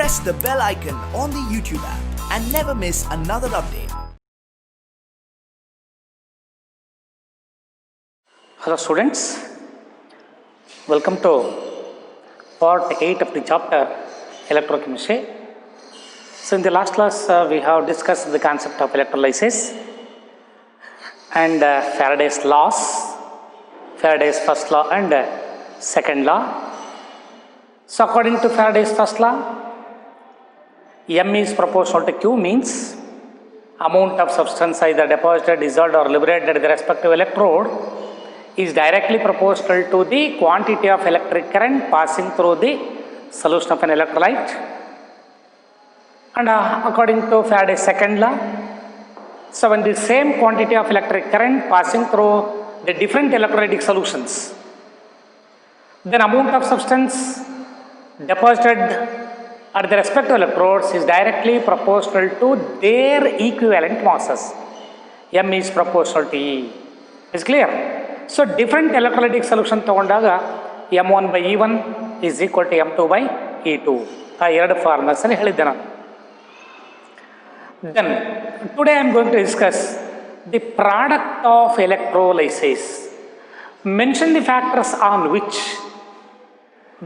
press the bell icon on the YouTube app and never miss another update. Hello students, welcome to part 8 of the chapter electrochemistry. So in the last class we have discussed the concept of electrolysis and Faraday's laws, Faraday's first law and second law. So according to Faraday's first law, M is proportional to Q means amount of substance either deposited, dissolved or liberated at the respective electrode is directly proportional to the quantity of electric current passing through the solution of an electrolyte. And according to Faraday's second law, so when the same quantity of electric current passing through the different electrolytic solutions, then amount of substance deposited at the respective electrodes is directly proportional to their equivalent masses. M is proportional to E. Is clear? So different electrolytic solution ತಗೊಂಡಾಗ M1 by E1 is equal to M2 by E2. ಆ ಎರಡು formulas ಅಲ್ಲಿ ಹೇಳಿದ್ದೆ ನಾನು. Then today I am going to discuss the product of electrolysis. Mention the factors on which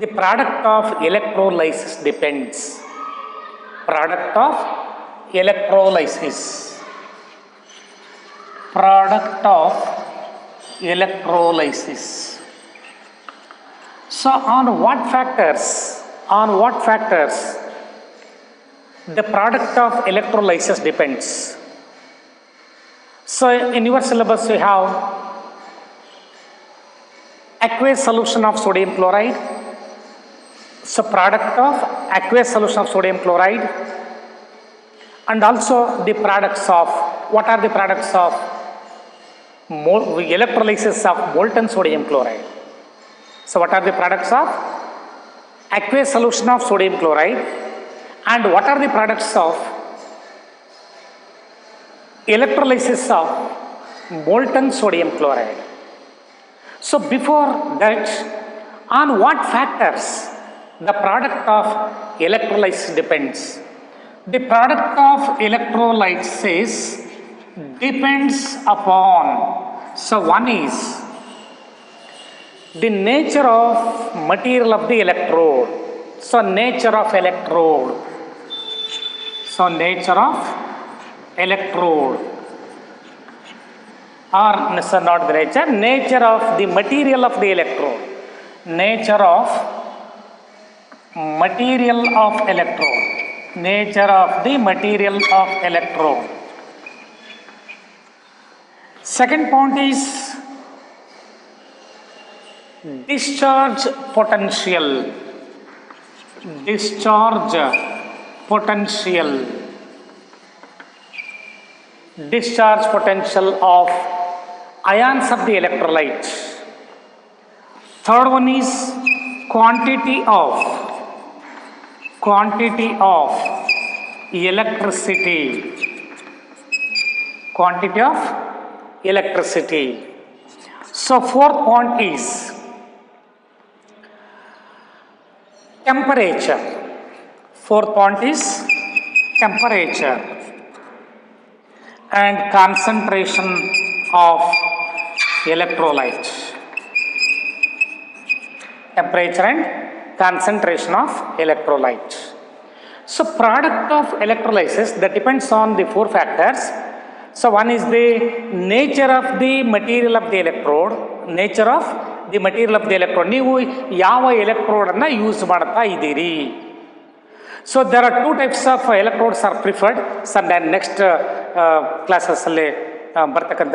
the product of electrolysis depends. Product of electrolysis. Product of electrolysis. So on what factors the product of electrolysis depends? So in your syllabus you have aqueous solution of sodium chloride. So product of aqueous solution of sodium chloride, and also the products of, what are the products of electrolysis of molten sodium chloride? So what are the products of aqueous solution of sodium chloride, and what are the products of electrolysis of molten sodium chloride? So before that, on what factors the product of electrolysis depends? The product of electrolysis depends upon, so one is the nature of material of the electrode. So nature of electrode. So nature of electrode, or not the nature of the material of the electrode. Nature of material of electrode. Nature of the material of electrode. Second point is discharge potential. Discharge potential. Discharge potential of ions of the electrolyte. Third one is quantity of electricity. Quantity of electricity. So fourth point is temperature. Fourth point is temperature and concentration of electrolyte. Temperature and concentration of electrolyte. So product of electrolysis that depends on the four factors. So one is the nature of the material of the electrode. Nature of the material of the electrode. ನೀವು ಯಾವ electrode ಅನ್ನು use ಮಾಡ್ತಾ ಇದ್ದೀರಿ? So there are two types of electrodes are preferred. So then next classes ಅಲ್ಲಿ ಬರ್ತಕ್ಕಂಥ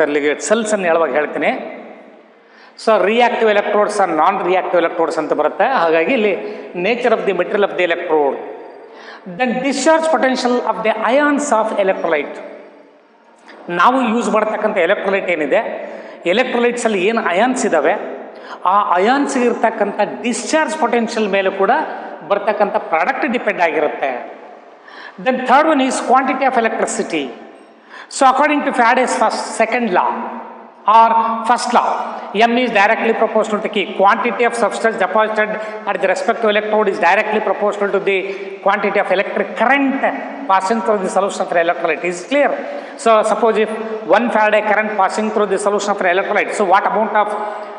cells ಅನ್ನು ಹೇಳುವಾಗ ಹೇಳ್ತೀನಿ. So reactive electrodes or non reactive electrodes ಅಂತ ಬರುತ್ತೆ. ಹಾಗಾಗಿ ಇಲ್ಲಿ nature of the material of the electrode. Then discharge potential of the ions of electrolyte. ನಾವು ಯೂಸ್ ಮಾಡ್ತಕ್ಕಂಥ ಎಲೆಕ್ಟ್ರೋಲೈಟ್ ಏನಿದೆ, ಎಲೆಕ್ಟ್ರೋಲೈಟ್ಸಲ್ಲಿ ಏನು ಅಯಾನ್ಸ್ ಇದ್ದಾವೆ, ಆ ಅಯಾನ್ಸ್ಗೆ ಇರ್ತಕ್ಕಂಥ ಡಿಸ್ಚಾರ್ಜ್ ಪೊಟೆನ್ಷಿಯಲ್ ಮೇಲೆ ಕೂಡ ಬರ್ತಕ್ಕಂಥ ಪ್ರಾಡಕ್ಟ್ ಡಿಪೆಂಡ್ ಆಗಿರುತ್ತೆ. Then third one is quantity of electricity. So according to Faraday's second law, or first law, M is directly proportional to K. Quantity of substance deposited at the respective electrode is directly proportional to the quantity of electric current passing through the solution of an electrolyte. Is it clear? So suppose if 1 Faraday current passing through the solution of an electrolyte, so what amount of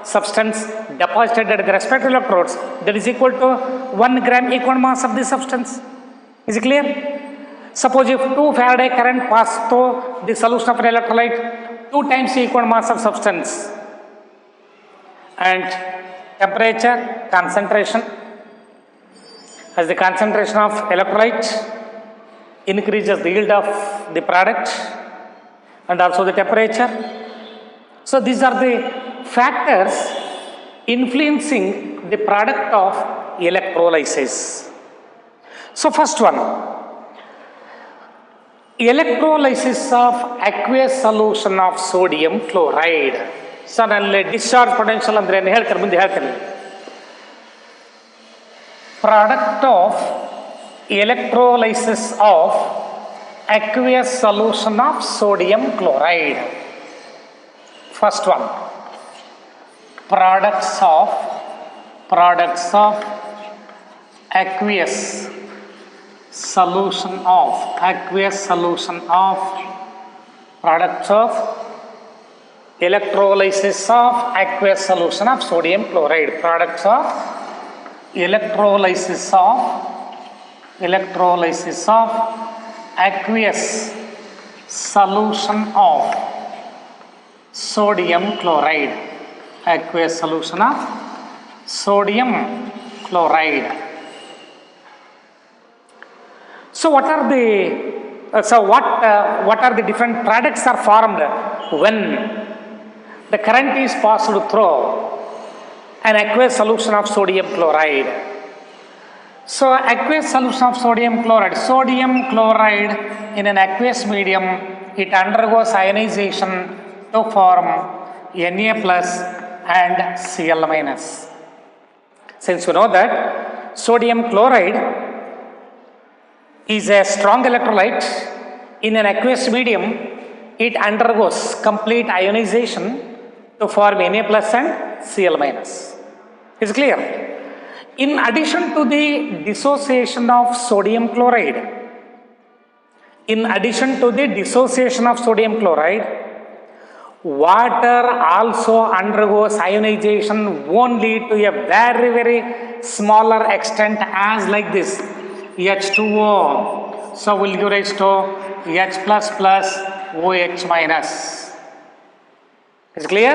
substance deposited at the respective electrodes, that is equal to 1 gram equal mass of the substance. Is it clear? Suppose if 2 Faraday current pass through the solution of an electrolyte, 2 times the equal mass of substance, and temperature, concentration, as the concentration of electrolyte increases the yield of the product and also the temperature. So these are the factors influencing the product of electrolysis. So first one, electrolysis of aqueous solution of sodium chloride. So ನಲ್ಲಿ discharge potential ಅಂದ್ರೆ ಏನು ಹೇಳ್ತಾರೆ, ಮುಂದೆ ಹೇಳ್ತೀನಿ. Product of electrolysis of aqueous solution of sodium chloride. First one, products of aqueous solution of products of electrolysis of aqueous solution of sodium chloride. Products of electrolysis of aqueous solution of sodium chloride. Aqueous solution of sodium chloride. So what are the different products are formed when the current is passed through an aqueous solution of sodium chloride? So aqueous solution of sodium chloride in an aqueous medium, it undergoes ionization to form Na plus and Cl minus. Since you know that sodium chloride is a strong electrolyte in an aqueous medium, it undergoes complete ionization to form Na plus and Cl minus. Is clear? In addition to the dissociation of sodium chloride, water also undergoes ionization only to a very, very smaller extent, as like this. H2O, so will give rise to H plus plus OH minus. Is it clear?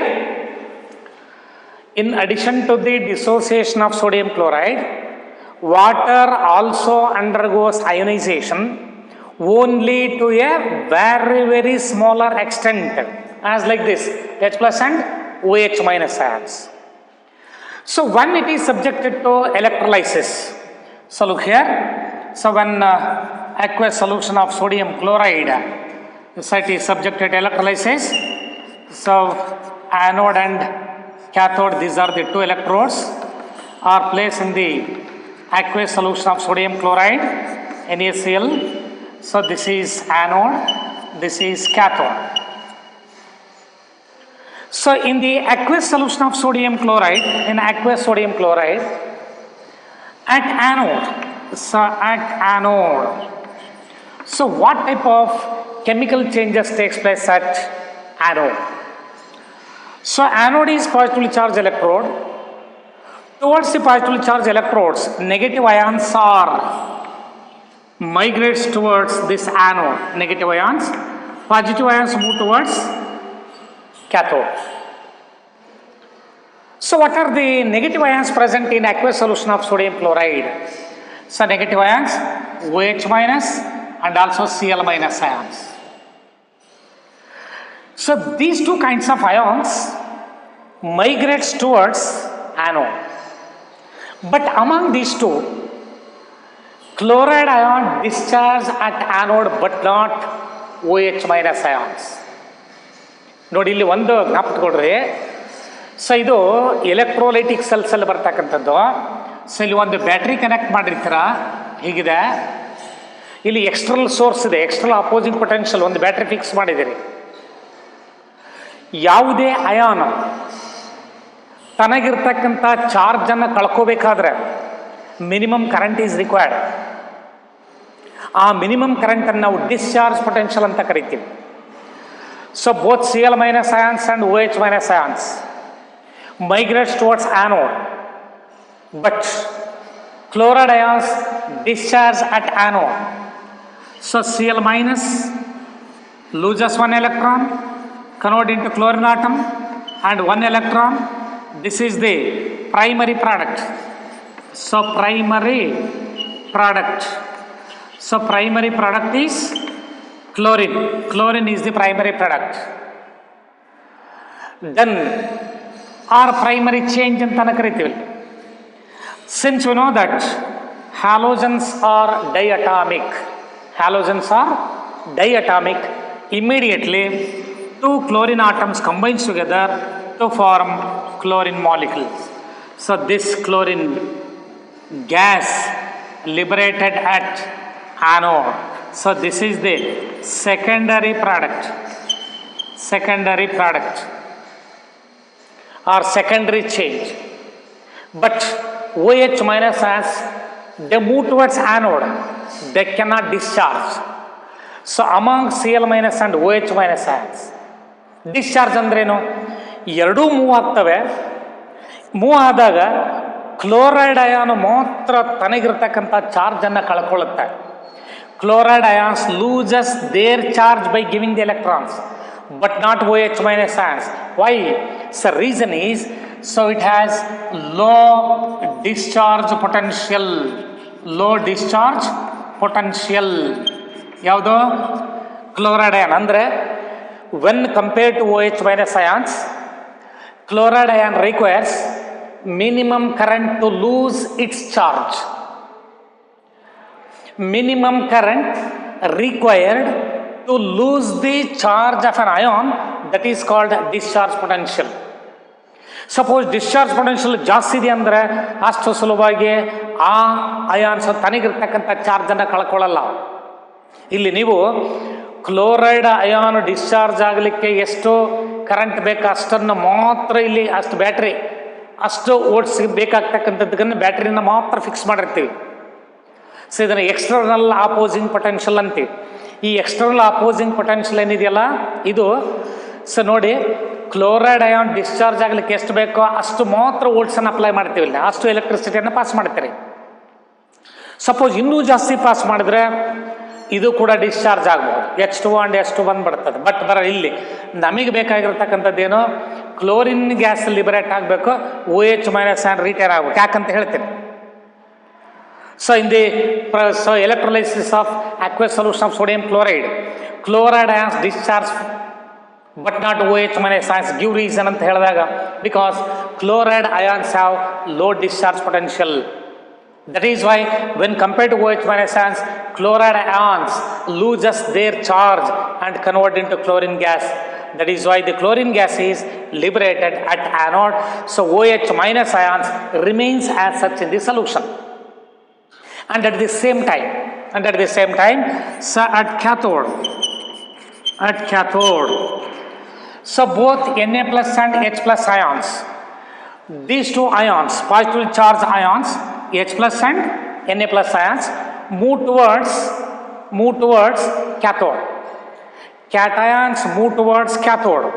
In addition to the dissociation of sodium chloride, water also undergoes ionization only to a very, very smaller extent, as like this, H plus and OH minus ions. So when it is subjected to electrolysis, so look here. So when aqueous solution of sodium chloride, so it is subjected to electrolysis. So anode and cathode, these are the two electrodes, are placed in the aqueous solution of sodium chloride, NaCl. So this is anode, this is cathode. So in the aqueous solution of sodium chloride, at anode, so what type of chemical changes takes place at anode? So anode is positively charged electrode. Towards the positively charged electrodes, negative ions are migrates towards this anode. Negative ions, positive ions move towards cathode. So what are the negative ions present in aqueous solution of sodium chloride? So negative ions, OH minus and also Cl minus ions. So these two kinds of ions migrates towards anode. But among these two, chloride ion discharge at anode but not OH minus ions. ನೋಡಿ ಇಲ್ಲಿ ಒಂದು ಜ್ಞಾಪಕಗೊಳ್ರಿ. So ಇದು electrolytic cells ಅಲ್ಲಿ ಬರ್ತಕ್ಕಂಥದ್ದು. So ಇಲ್ಲಿ ಒಂದು battery connect ಮಾಡಿರ್ತೀರ, ಹೀಗಿದೆ. ಇಲ್ಲಿ ಎಕ್ಸ್ಟರ್ನಲ್ ಸೋರ್ಸ್ ಇದೆ, ಎಕ್ಸ್ಟರ್ನಲ್ ಅಪೋಸಿಂಗ್ ಪೊಟೆನ್ಷಿಯಲ್ ಒಂದು ಬ್ಯಾಟ್ರಿ ಫಿಕ್ಸ್ ಮಾಡಿದ್ದೀರಿ. ಯಾವುದೇ ಅಯಾನು ತನಗಿರ್ತಕ್ಕಂಥ ಚಾರ್ಜನ್ನು ಕಳ್ಕೋಬೇಕಾದ್ರೆ ಮಿನಿಮಮ್ ಕರೆಂಟ್ ಈಸ್ ರಿಕ್ವೈರ್ಡ್. ಆ ಮಿನಿಮಮ್ ಕರೆಂಟನ್ನು ನಾವು ಡಿಸ್ಚಾರ್ಜ್ ಪೊಟೆನ್ಷಿಯಲ್ ಅಂತ ಕರಿತೀವಿ. So both Cl minus ions and OH minus ions migrates towards anode, but chloride ions discharge at anode. So Cl minus loses one electron, convert into chlorine atom, and one electron. This is the primary product. So primary product. So primary product is chlorine. Chlorine is the primary product. Then our primary change ಅಂತ ಕರಿತೀವಿ. Since we know that halogens are diatomic, halogens are diatomic, immediately two chlorine atoms combines together to form chlorine molecules. So this chlorine gas liberated at anode. So this is the secondary product. Secondary product or secondary change. But OH minus ions, they move towards anode. They cannot discharge. So among Cl minus and OH minus ions, discharge ಅಂದ್ರೇನು? ಎರಡೂ move ಆಗ್ತವೆ. Move ಆದಾಗ chloride ಅಯಾನು ಮಾತ್ರ ತನಗಿರ್ತಕ್ಕಂಥ ಚಾರ್ಜನ್ನು ಕಳ್ಕೊಳ್ಳುತ್ತೆ. Chloride ions loses their charge by giving the electrons, but not OH minus ions. Why? So reason is, so it has low discharge potential. Low discharge potential. ಯಾವುದು? Chloride ion. ಅಂದರೆ when compared to OH minus ions, chloride ion requires minimum current to lose its charge. Minimum current required to lose the charge of an ion, that is called discharge potential. Suppose discharge potential ಜಾಸ್ತಿ ಇದೆ ಅಂದರೆ ಅಷ್ಟು ಸುಲಭವಾಗಿ ಆ ions ತನಗಿರ್ತಕ್ಕಂಥ ಚಾರ್ಜನ್ನು ಕಳ್ಕೊಳ್ಳಲ್ಲ. ಇಲ್ಲಿ ನೀವು chloride ion discharge ಆಗಲಿಕ್ಕೆ ಎಷ್ಟು ಕರೆಂಟ್ ಬೇಕು ಅಷ್ಟನ್ನು ಮಾತ್ರ ಇಲ್ಲಿ ಅಷ್ಟು ಬ್ಯಾಟ್ರಿ ಅಷ್ಟು ಓಡಿಸಿ ಬೇಕಾಗ್ತಕ್ಕಂಥದ್ದನ್ನು ಬ್ಯಾಟ್ರಿನ ಮಾತ್ರ ಫಿಕ್ಸ್ ಮಾಡಿರ್ತೀವಿ. ಸೊ ಇದನ್ನು ಎಕ್ಸ್ಟರ್ನಲ್ ಆಪೋಸಿಂಗ್ ಪೊಟೆನ್ಷಿಯಲ್ ಅಂತೀವಿ. ಈ ಎಕ್ಸ್ಟರ್ನಲ್ ಆಪೋಸಿಂಗ್ ಪೊಟೆನ್ಷಿಯಲ್ ಏನಿದೆಯಲ್ಲ ಇದು ಸೊ ನೋಡಿ ಕ್ಲೋರೈಡ್ ಅಯಾನ್ ಡಿಸ್ಚಾರ್ಜ್ ಆಗಲಿಕ್ಕೆ ಎಷ್ಟು ಬೇಕೋ ಅಷ್ಟು ಮಾತ್ರ ವೋಲ್ಟ್ಸನ್ನು ಅಪ್ಲೈ ಮಾಡ್ತೀವಿ, ಇಲ್ಲ ಅಷ್ಟು ಎಲೆಕ್ಟ್ರಿಸಿಟಿಯನ್ನು ಪಾಸ್ ಮಾಡ್ತೀರಿ. ಸಪೋಸ್ ಇನ್ನೂ ಜಾಸ್ತಿ ಪಾಸ್ ಮಾಡಿದ್ರೆ ಇದು ಕೂಡ ಡಿಸ್ಚಾರ್ಜ್ ಆಗ್ಬೋದು, H2 ಆ್ಯಂಡ್ H2 ಬಂದ್ಬಿಡ್ತದೆ. ಬಟ್ ಇಲ್ಲಿ ನಮಗೆ ಬೇಕಾಗಿರ್ತಕ್ಕಂಥದ್ದೇನು ಕ್ಲೋರಿನ್ ಗ್ಯಾಸ್ ಲಿಬರೇಟ್ ಆಗಬೇಕು, OH ಮೈನಸ್ ಆ್ಯಂಡ್ ರಿಟೈರ್ ಆಗಬೇಕು. ಯಾಕಂತ ಹೇಳ್ತೀನಿ. So in the electrolysis of aqueous solution of sodium chloride, chloride ions discharge but not OH minus ions. Give reason ಅಂತ ಹೇಳಿದಾಗ because chloride ions have low discharge potential. That is why when compared to OH minus ions, chloride ions loses their charge and convert into chlorine gas. That is why the chlorine gas is liberated at anode. So OH minus ions remains as such in the solution. And at the same time, so at cathode, so both Na plus and H plus ions, these two ions, positively charged ions, H plus and Na plus ions, move towards cathode. Cations move towards cathode.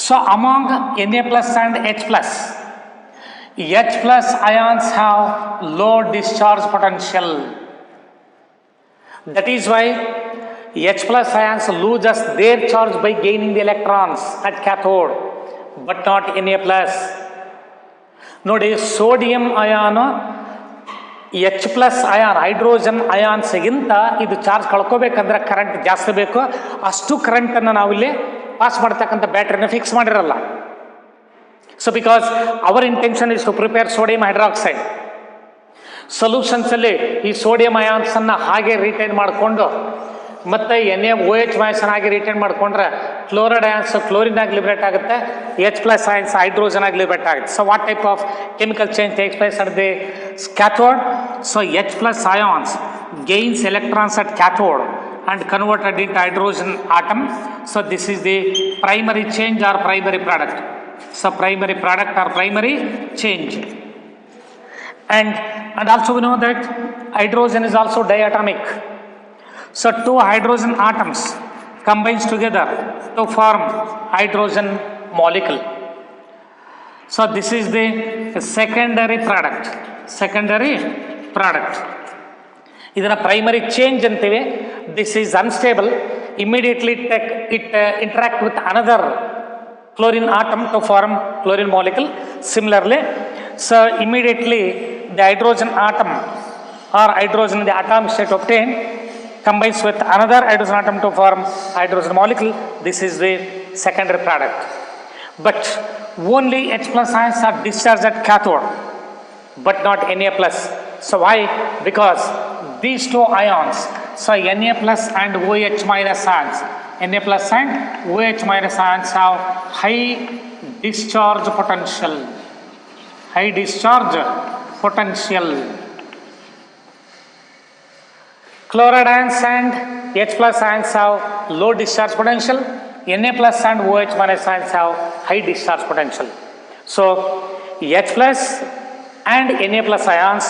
So among Na plus and H plus ions have low discharge potential. That is why H plus ions loses their charge by gaining the electrons at cathode, but not Na plus. ನೋಡಿ sodium ಅಯಾನು H plus ion hydrogen ಅಯಾನ್ಸ್ಗಿಂತ ಇದು charge ಕಳ್ಕೋಬೇಕಂದ್ರೆ current ಜಾಸ್ತಿ ಬೇಕು. ಅಷ್ಟು ಕರೆಂಟನ್ನು ನಾವಿಲ್ಲಿ pass ಮಾಡ್ತಕ್ಕಂಥ ಬ್ಯಾಟ್ರಿನ fix ಮಾಡಿರಲ್ಲ. So because our intention is to prepare sodium hydroxide, ಸೊಲ್ಯೂಷನ್ಸಲ್ಲಿ ಈ sodium ಅಯಾನ್ಸನ್ನು ಹಾಗೆ ರಿಟೈನ್ ಮಾಡಿಕೊಂಡು ಮತ್ತು NaOH ಮೈನಸ್ ಆಗಿ ರಿಟೈನ್ ಮಾಡಿಕೊಂಡ್ರೆ ಕ್ಲೋರೈಡ್ ಅಯಾನ್ಸ್ ಕ್ಲೋರಿನ್ ಆಗಿ ಲಿಬರೇಟ್ ಆಗುತ್ತೆ, H ಪ್ಲಸ್ ಅಯಾನ್ಸ್ ಹೈಡ್ರೋಜನ್ ಆಗಿ ಲಿಬರೇಟ್ ಆಗುತ್ತೆ. So what type of chemical change takes place at the cathode? So H plus ions gains electrons at cathode and converted into hydrogen atom. So this is the primary change or primary product. So primary product or primary change. And also we know that hydrogen is also diatomic. So two hydrogen atoms combines together to form hydrogen molecule. So this is the secondary product. Secondary product. ಇದನ್ನ primary change ಅಂತೀವಿ. This is unstable. Immediately it interact with another chlorine atom to form chlorine molecule. Similarly, so immediately the hydrogen atom or hydrogen in the atomic state obtained combines with another hydrogen atom to form hydrogen molecule. This is the secondary product. But only H plus ions are discharged at cathode, but not Na plus. So why? Because these two ions, so Na plus and OH minus ions, Na plus and OH minus ions have high discharge potential. High discharge potential. Chloride ions and H plus ions have low discharge potential. Na plus and OH minus ions have high discharge potential. So H plus and Na plus ions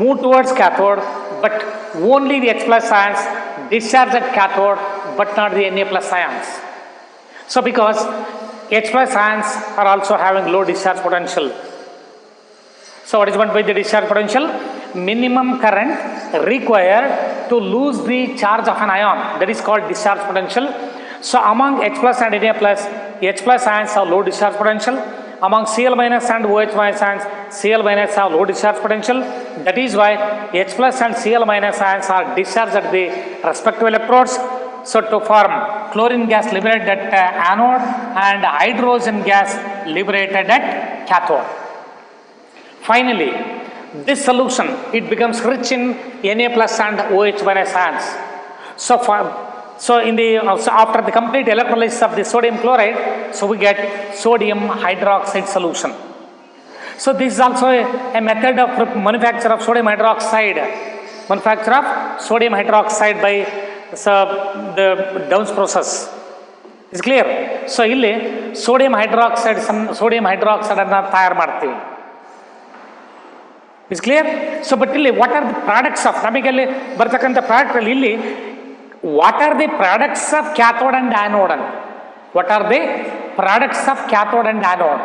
move towards cathode, but only the H plus ions discharge at cathode, but not the Na plus ions. So because H plus ions are also having low discharge potential. So what is meant by the discharge potential? Minimum current required to lose the charge of an ion, that is called discharge potential. So among H plus and Na plus, H plus ions have low discharge potential. Among Cl minus and OH minus ions, Cl minus have low discharge potential. That is why H plus and Cl minus ions are discharged at the respective electrodes. So to form chlorine gas liberated at anode and hydrogen gas liberated at cathode. Finally, this solution, it becomes rich in Na plus and OH minus ions. So after the complete electrolysis of the sodium chloride, so we get sodium hydroxide solution. So this is also a method of manufacture of sodium hydroxide. Manufacture of sodium hydroxide by the Downs process. Is clear? So ಇಲ್ಲಿ sodium hydroxide ಅನ್ನು ತಯಾರು ಮಾಡ್ತೀವಿ. Is clear? So but ಇಲ್ಲಿ what are the products of, ನಮಗೆ ಅಲ್ಲಿ ಬರ್ತಕ್ಕಂಥ product ಅಲ್ಲಿ ಇಲ್ಲಿ what are the products of cathode and anode? What are the products of cathode and anode?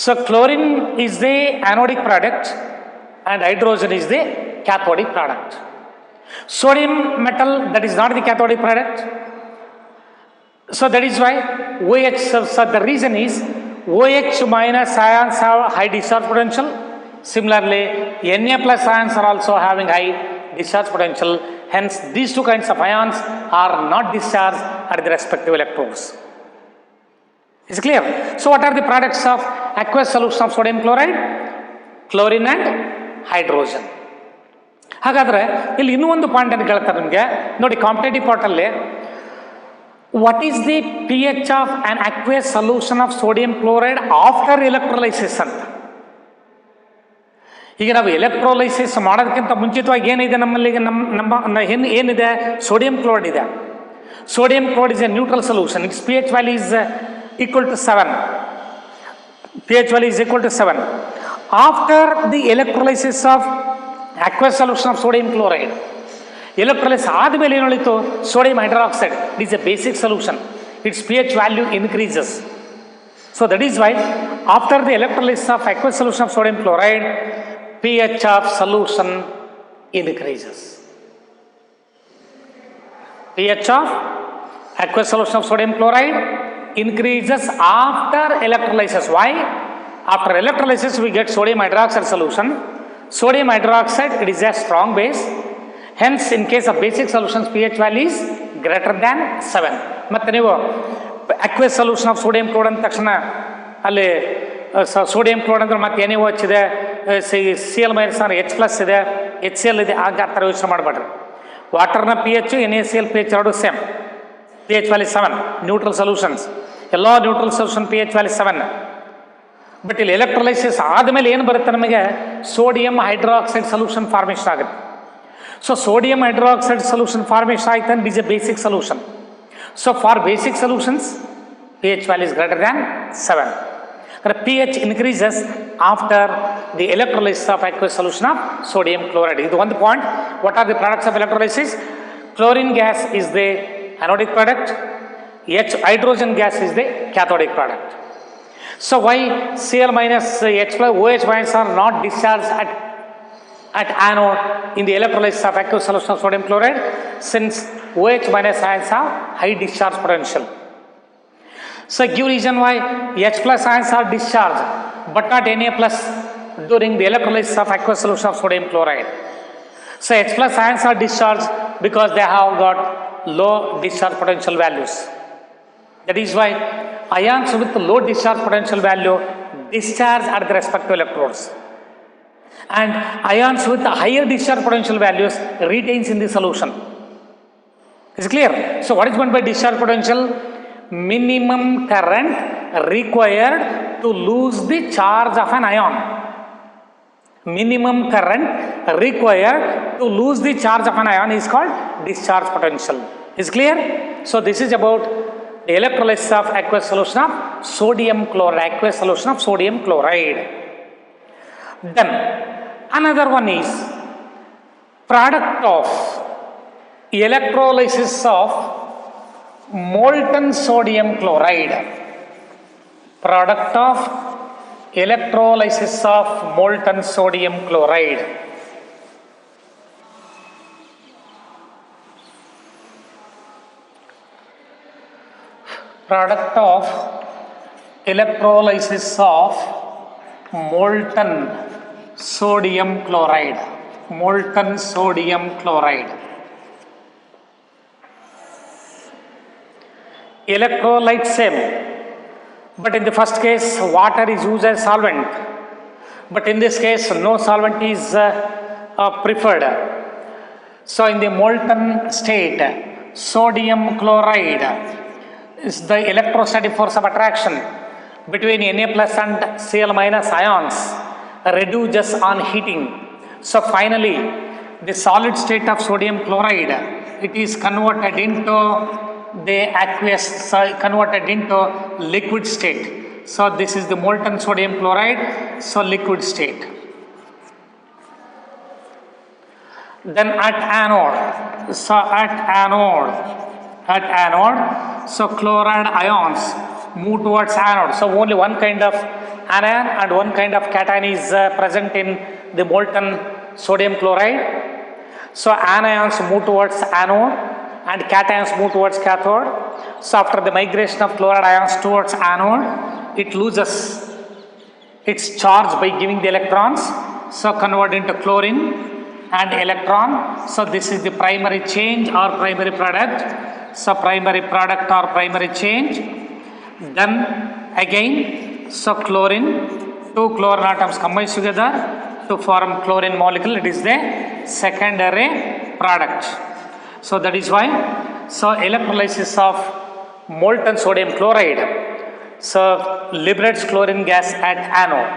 So chlorine is the anodic product and hydrogen is the cathodic product. Sodium metal, that is not the cathodic product. So that is why OH, so the reason is OH minus ions have high discharge potential. Similarly, Na plus ions are also having high discharge potential. Hence, these two kinds of ions are not discharged at the respective electrodes. Is clear? So, what are the products of aqueous solution of sodium chloride? Chlorine and hydrogen. ಹಾಗಾದರೆ ಇಲ್ಲಿ ಇನ್ನೂ ಒಂದು point ಅನ್ನು ಕೇಳ್ತಾರೆ ನಿಮಗೆ ನೋಡಿ, competitive ಪಾರ್ಟಲ್ಲಿ what is the pH of an aqueous solution of sodium chloride after electrolysis ಅಂತ. ಈಗ ನಾವು ಎಲೆಕ್ಟ್ರೋಲೈಸಿಸ್ ಮಾಡೋದಕ್ಕಿಂತ ಮುಂಚಿತವಾಗಿ ಏನಿದೆ ನಮ್ಮಲ್ಲಿ, ಏನಿದೆ, ಸೋಡಿಯಂ ಕ್ಲೋರೈಡ್ ಇದೆ. Sodium chloride is A neutral solution. It's pH value is equal to 7. pH value is equal to 7. After the electrolysis of aqueous solution of sodium chloride, electrolysis ಆದಮೇಲೆ ಏನು ಉಳಿತು? Sodium hydroxide. It is A basic solution. It's pH value increases. So that is why after the electrolysis of aqueous solution of sodium chloride, pH of solution increases. pH of aqueous solution of sodium chloride increases after electrolysis. Why? After electrolysis we get sodium hydroxide solution. Sodium hydroxide, it is a strong base. Hence in case of basic solutions pH value is greater than 7. ಮತ್ತೆ ನೀವು aqueous solution of sodium chloride ಅಂದ ತಕ್ಷಣ ಅಲ್ಲಿ sodium chloride ಅಂದ್ರೆ ಮತ್ತೆ NaOH ಇದೆ, Cl minus H plus ಇದೆ, HCl ಇದೆ, ಆಗ ಆ ಥರ ಯೋಚನೆ ಮಾಡಬೇಡ್ರಿ. ವಾಟರ್ನ pH NaCl pH ಎರಡು same. pH value 7. Neutral solutions, ಎಲ್ಲ neutral solution pH value 7. But ಇಲ್ಲಿ ಎಲೆಕ್ಟ್ರೋಲೈಸಿಸ್ ಆದಮೇಲೆ ಏನು ಬರುತ್ತೆ, ನಮಗೆ ಸೋಡಿಯಂ ಹೈಡ್ರಾಕ್ಸೈಡ್ ಸೊಲ್ಯೂಷನ್ ಫಾರ್ಮೇಷನ್ ಆಗುತ್ತೆ. So sodium hydroxide solution formation is a basic solution. So for basic solutions, pH value is greater than 7. The pH increases after the electrolysis of aqueous solution of sodium chloride. This is one point. What are the products of electrolysis? Chlorine gas is the anodic product. Hydrogen gas is the cathodic product. So why Cl minus H plus OH minus are not discharged at anode in the electrolysis of aqueous solution of sodium chloride? Since OH minus ions have high discharge potential. So give reason why H plus ions are discharged but not Na plus during the electrolysis of aqueous solution of sodium chloride. So H plus ions are discharged because they have got low discharge potential values. That is why ions with low discharge potential value discharge at the respective electrodes. And ions with higher discharge potential values retains in the solution. Is it clear? So what is meant by discharge potential? Minimum current required to lose the charge of an ion. Minimum current required to lose the charge of an ion is called discharge potential. Is clear? So this is about the electrolysis of aqueous solution of sodium chloride, aqueous solution of sodium chloride. Then another one is product of electrolysis of molten sodium chloride. Product of electrolysis of molten sodium chloride. Product of electrolysis of molten sodium chloride. Molten sodium chloride. Electrolyte same, but in the first case water is used as solvent, but in this case no solvent is preferred. So in the molten state, sodium chloride is the electrostatic force of attraction between Na plus and Cl minus ions reduces on heating. So finally the solid state of sodium chloride, it is converted into the aqueous, converted into liquid state. So this is the molten sodium chloride, so liquid state. Then at anode, so chloride ions move towards anode. So only one kind of anion and one kind of cation is present in the molten sodium chloride. So anions move towards anode and cations move towards cathode. So after the migration of chloride ions towards anode, it loses its charge by giving the electrons. So convert into chlorine and electron. So this is the primary change or primary product. So primary product or primary change. Then again, so chlorine, two chlorine atoms combine together to form chlorine molecule. It is the secondary product. So that is why, so electrolysis of molten sodium chloride, so liberates chlorine gas at anode.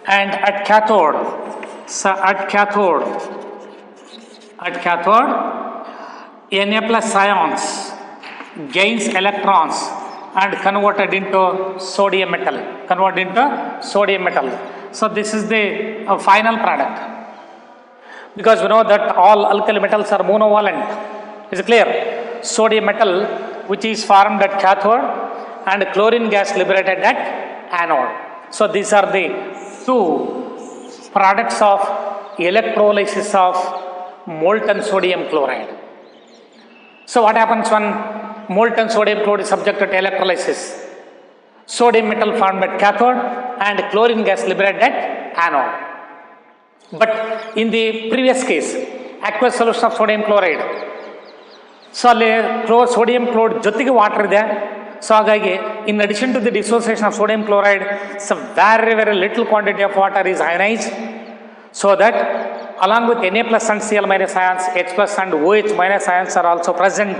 And at cathode, so at cathode, Na plus ions gains electrons and converted into sodium metal, So this is the final product. Because we know that all alkali metals are monovalent. Is it clear? Sodium metal which is formed at cathode and chlorine gas liberated at anode. So these are the two products of electrolysis of molten sodium chloride. So what happens when molten sodium chloride is subjected to electrolysis? Sodium metal formed at cathode and chlorine gas liberated at anode. But in the previous case, aqueous solution of sodium chloride, so sodium chloride jottige water ide. So in addition to the dissociation of sodium chloride, some very little quantity of water is ionized, so that along with Na plus and Cl minus ions, H plus and OH minus ions are also present.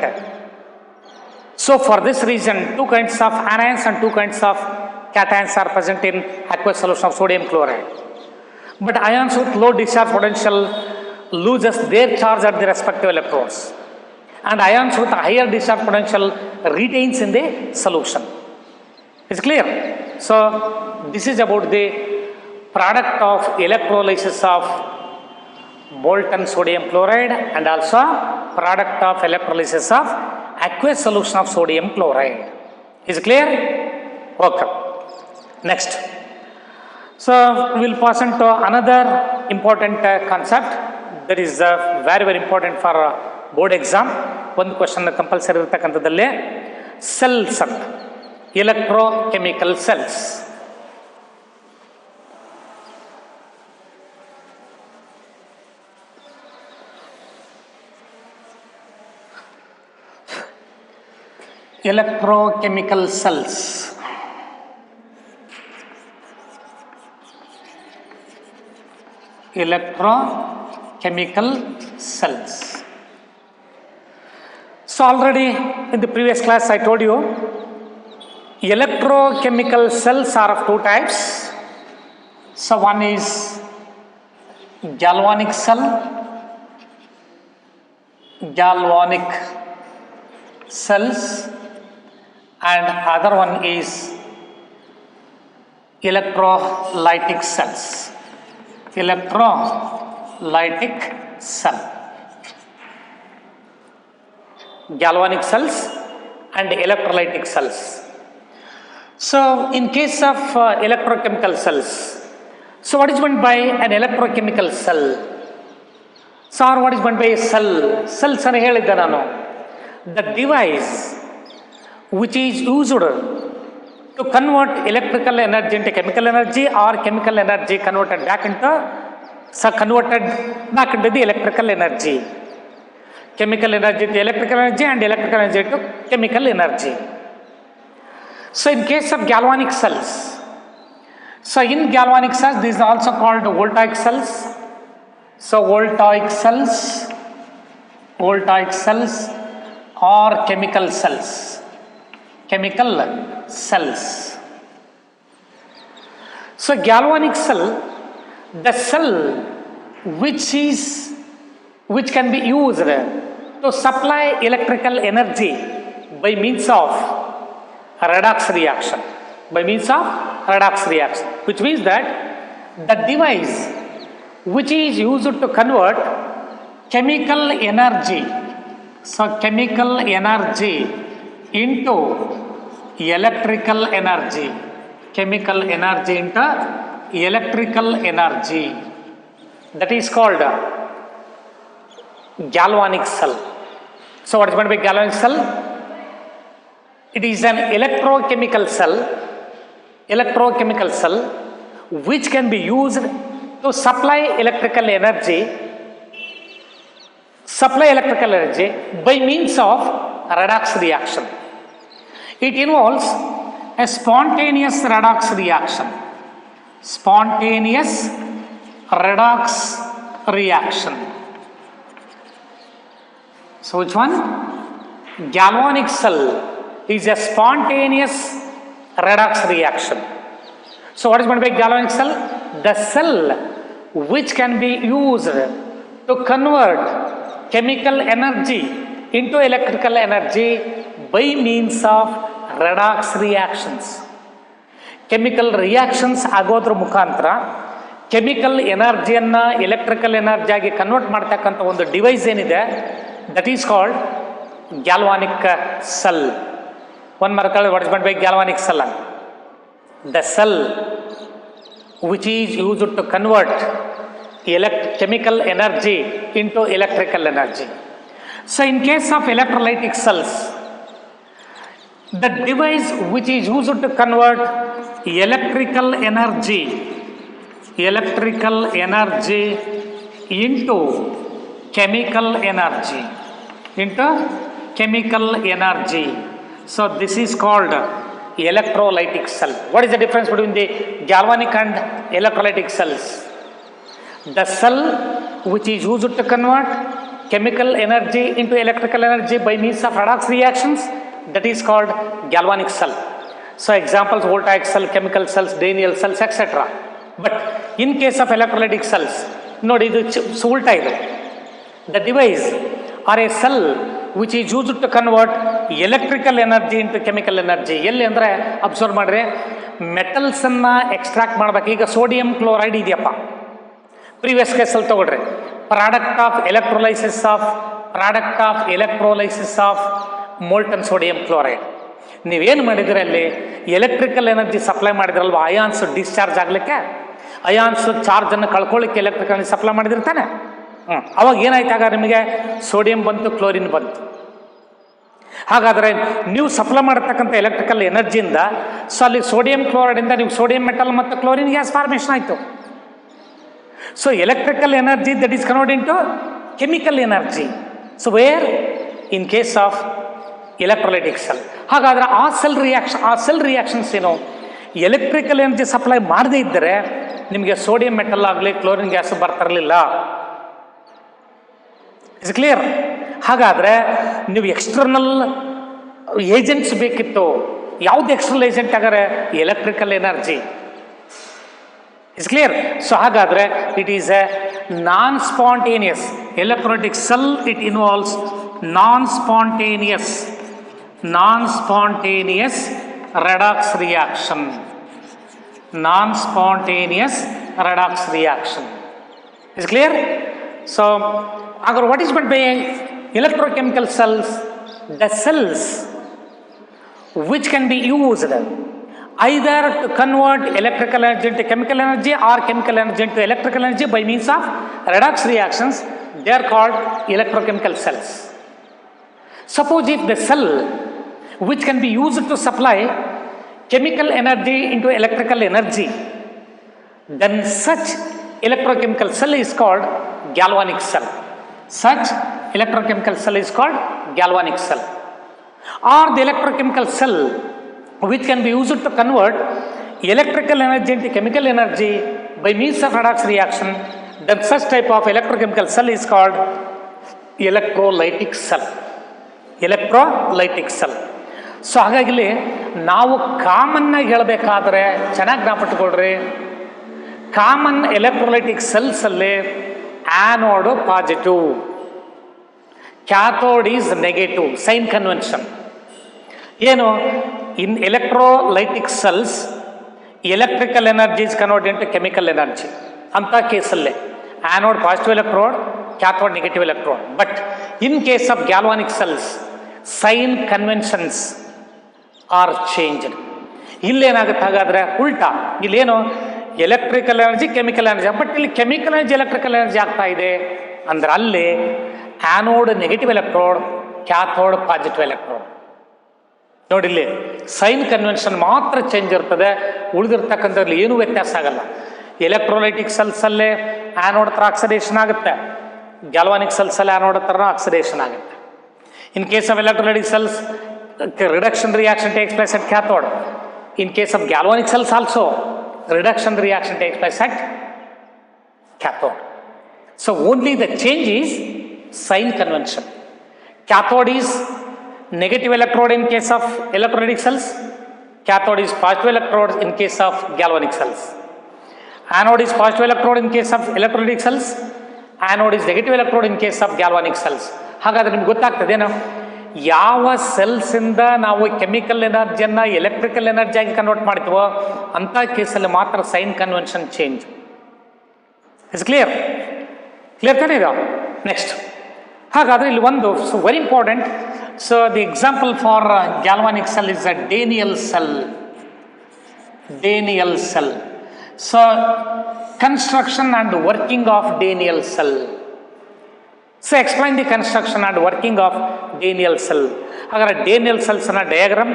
So for this reason, two kinds of anions and two kinds of cations are present in aqueous solution of sodium chloride. But ions with low discharge potential loses their charge at the respective electrodes, and ions with a higher discharge potential retains in the solution. Is clear? So this is about the product of electrolysis of molten sodium chloride and also product of electrolysis of aqueous solution of sodium chloride. Is clear? Okay. Next. So we will pass on to another important concept that is very very important for board exam. One question compulsory ಇರತಕ್ಕಂಥದ್ದಲ್ಲಿ cells ಅಂತ electrochemical cells. Electrochemical cells. Electrochemical cells. So already in the previous class I told you electrochemical cells are of two types. So one is galvanic cell, galvanic cells, and other one is electrolytic cells. Electrolytic cell, galvanic cells and electrolytic cells. So in case of electrochemical cells, so what is meant by an electrochemical cell? So what is meant by a cell? Cells are ಹೇಳಿದ್ದೆ ನಾನು, the device which is used to convert electrical energy into chemical energy or chemical energy converted back into the electrical energy. Chemical energy to electrical energy and electrical energy to chemical energy. So in case of galvanic cells, so in galvanic cells these are also called voltaic cells. So voltaic cells or chemical cells. Chemical cells. So galvanic cell, the cell which can be used to supply electrical energy by means of redox reaction. By means of redox reaction, which means that the device which is used to convert chemical energy, so chemical energy into electrical energy, chemical energy into electrical energy, that is called galvanic cell. So what is meant by galvanic cell? It is an electrochemical cell which can be used to supply electrical energy by means of redox reaction. It involves a spontaneous redox reaction. Spontaneous redox reaction. So which one? Galvanic cell is a spontaneous redox reaction. So what is meant by galvanic cell? The cell which can be used to convert chemical energy into electrical energy by means of redox reactions. Chemical reactions ಆಗೋದ್ರ ಮುಖಾಂತರ chemical ಎನರ್ಜಿಯನ್ನು electrical ಎನರ್ಜಿಯಾಗಿ convert ಮಾಡ್ತಕ್ಕಂಥ ಒಂದು device ಏನಿದೆ, that is called galvanic cell. One mark what is meant by galvanic cell? The cell which is used to convert chemical energy into electrical energy. So in case of electrolytic cells, the device which is used to convert electrical energy into chemical energy. So this is called electrolytic cell. What is the difference between the galvanic and electrolytic cells? The cell which is used to convert chemical energy into electrical energy by means of redox reactions, that is called galvanic cell. So examples: voltaic cell, chemical cells, Daniell cells, etc. But in case of electrolytic cells, ನೋಡಿ ಇದು ಸುಲ್ಟ ಇದು the device or a cell which is used to convert electrical energy into chemical energy. ಎಲ್ಲಿ ಅಂದರೆ observe ಮಾಡಿರಿ, ಮೆಟಲ್ಸನ್ನು extract ಮಾಡ್ಬೇಕು. ಈಗ sodium chloride ಇದೆಯಪ್ಪ, previous ಕೇಸಲ್ಲಿ ತೊಗೊಳ್ರಿ, product of electrolysis of molten sodium chloride. ನೀವೇನು ಮಾಡಿದ್ರೆ ಅಲ್ಲಿ ಎಲೆಕ್ಟ್ರಿಕಲ್ ಎನರ್ಜಿ ಸಪ್ಲೈ ಮಾಡಿದ್ರಲ್ವ, ಅಯಾನ್ಸ್ ಡಿಸ್ಚಾರ್ಜ್ ಆಗಲಿಕ್ಕೆ, ಅಯಾನ್ಸ್ ಚಾರ್ಜನ್ನು ಕಳ್ಕೊಳ್ಳಿಕ್ಕೆ ಎಲೆಕ್ಟ್ರಿಕಲ್ ಎನರ್ಜಿ ಸಪ್ಲೈ ಮಾಡಿದಿರ್ತಾನೆ. ಅವಾಗ ಏನಾಯ್ತು, ಆಗ ನಿಮಗೆ ಸೋಡಿಯಂ ಬಂತು, ಕ್ಲೋರಿನ್ ಬಂತು. ಹಾಗಾದರೆ ನೀವು ಸಪ್ಲೈ ಮಾಡತಕ್ಕಂಥ ಎಲೆಕ್ಟ್ರಿಕಲ್ ಎನರ್ಜಿಯಿಂದ ಸೊ ಅಲ್ಲಿ ಸೋಡಿಯಂ ಕ್ಲೋರೈಡಿಂದ ನೀವು ಸೋಡಿಯಂ ಮೆಟಲ್ ಮತ್ತು ಕ್ಲೋರಿನ್ ಗ್ಯಾಸ್ ಫಾರ್ಮೇಷನ್ ಆಯಿತು. So electrical energy that is convert into chemical energy. So where in case of electrolytic cell. ಹಾಗಾದರೆ ಆ ಸೆಲ್ ರಿಯಾಕ್ಷನ್ಸ್ ಏನು, ಎಲೆಕ್ಟ್ರಿಕಲ್ ಎನರ್ಜಿ ಸಪ್ಲೈ ಮಾಡದೇ ಇದ್ದರೆ ನಿಮಗೆ ಸೋಡಿಯಂ ಮೆಟಲ್ ಆಗಲಿ ಕ್ಲೋರಿನ್ ಗ್ಯಾಸ್ ಬರ್ತಿರಲಿಲ್ಲ. Is clear? ಹಾಗಾದರೆ ನೀವು ಎಕ್ಸ್ಟರ್ನಲ್ ಏಜೆಂಟ್ಸ್ ಬೇಕಿತ್ತು. ಯಾವುದು ಎಕ್ಸ್ಟರ್ನಲ್ ಏಜೆಂಟ್ ಆಗಾರೆ? Electrical energy. Is clear? So ಹಾಗಾದರೆ it is a non spontaneous electrolytic cell. It involves non spontaneous redox reaction. Non-spontaneous redox reaction. Is clear? So, what is meant by electrochemical cells? The cells which can be used either to convert electrical energy into chemical energy or chemical energy into electrical energy by means of redox reactions. They are called electrochemical cells. Suppose if the cell which can be used to supply chemical energy into electrical energy, then such electrochemical cell is called galvanic cell. Such electrochemical cell is called galvanic cell. Or the electrochemical cell which can be used to convert electrical energy into chemical energy by means of redox reaction, then such type of electrochemical cell is called electrolytic cell. Electrolytic cell. So ಹಾಗಾಗಿ ನಾವು ಕಾಮನ್ನಾಗಿ ಹೇಳಬೇಕಾದ್ರೆ ಚೆನ್ನಾಗಿ ಜ್ಞಾಪಕಟ್ಕೊಳ್ರಿ, common electrolytic ಸೆಲ್ಸಲ್ಲಿ anode positive, cathode is negative. Sign convention ಏನು? In electrolytic cells electrical energy is convert into chemical energy. ಅಂಥ ಕೇಸಲ್ಲೇ anode positive electrode, cathode negative electrode. But in case of galvanic cells sign conventions are changed. ಇಲ್ಲೇನಾಗುತ್ತೆ ಹಾಗಾದರೆ ಉಲ್ಟಾ, ಇಲ್ಲೇನು electrical energy chemical energy, but ಇಲ್ಲಿ chemical energy electrical energy ಆಗ್ತಾ ಇದೆ ಅಂದ್ರೆ ಅಲ್ಲಿ anode negative electrode, cathode positive electrode. ನೋಡಿ ಇಲ್ಲಿ ಸೈನ್ ಕನ್ವೆನ್ಷನ್ ಮಾತ್ರ ಚೇಂಜ್ ಇರ್ತದೆ, ಉಳಿದಿರ್ತಕ್ಕಂಥದ್ರಲ್ಲಿ ಏನೂ ವ್ಯತ್ಯಾಸ ಆಗಲ್ಲ. ಎಲೆಕ್ಟ್ರೋಲೈಟಿಕ್ ಸೆಲ್ಸಲ್ಲೇ ಆ್ಯನೋಡ್ ಹತ್ರ ಆಕ್ಸಿಡೇಷನ್ ಆಗುತ್ತೆ, ಗ್ಯಾಲ್ವಾನಿಕ್ ಸೆಲ್ಸಲ್ಲಿ ಆ್ಯನೋಡ್ ಹತ್ರ ಆಕ್ಸಿಡೇಷನ್ ಆಗುತ್ತೆ. In case of electrolytic cells, reduction reaction takes place at cathode. In case of galvanic cells also, reduction reaction takes place at cathode. So only the change is sign convention. Cathode is negative electrode in case of electrolytic cells. Cathode is positive electrode in case of galvanic cells. Anode is positive electrode in case of electrolytic cells. Anode is negative electrode in case of galvanic cells. ಹಾಗಾದರೆ ನಿಮ್ಗೆ ಗೊತ್ತಾಗ್ತದೇನು, ಯಾವ ಸೆಲ್ಸಿಂದ ನಾವು chemical ಎನರ್ಜಿಯನ್ನು electrical ಎನರ್ಜಿಯಾಗಿ convert ಮಾಡ್ತೀವೋ ಅಂಥ ಕೇಸಲ್ಲಿ ಮಾತ್ರ sign convention change. Is clear? Clear ತಾನೇ ಇದು? ನೆಕ್ಸ್ಟ್ ಹಾಗಾದರೆ ಇಲ್ಲಿ ಒಂದು very important. So the example for galvanic cell is a Daniell cell. Daniell cell. So construction and working of Daniell cell. So explain the construction and working of Daniel cell. Agar Daniel cells na diagram,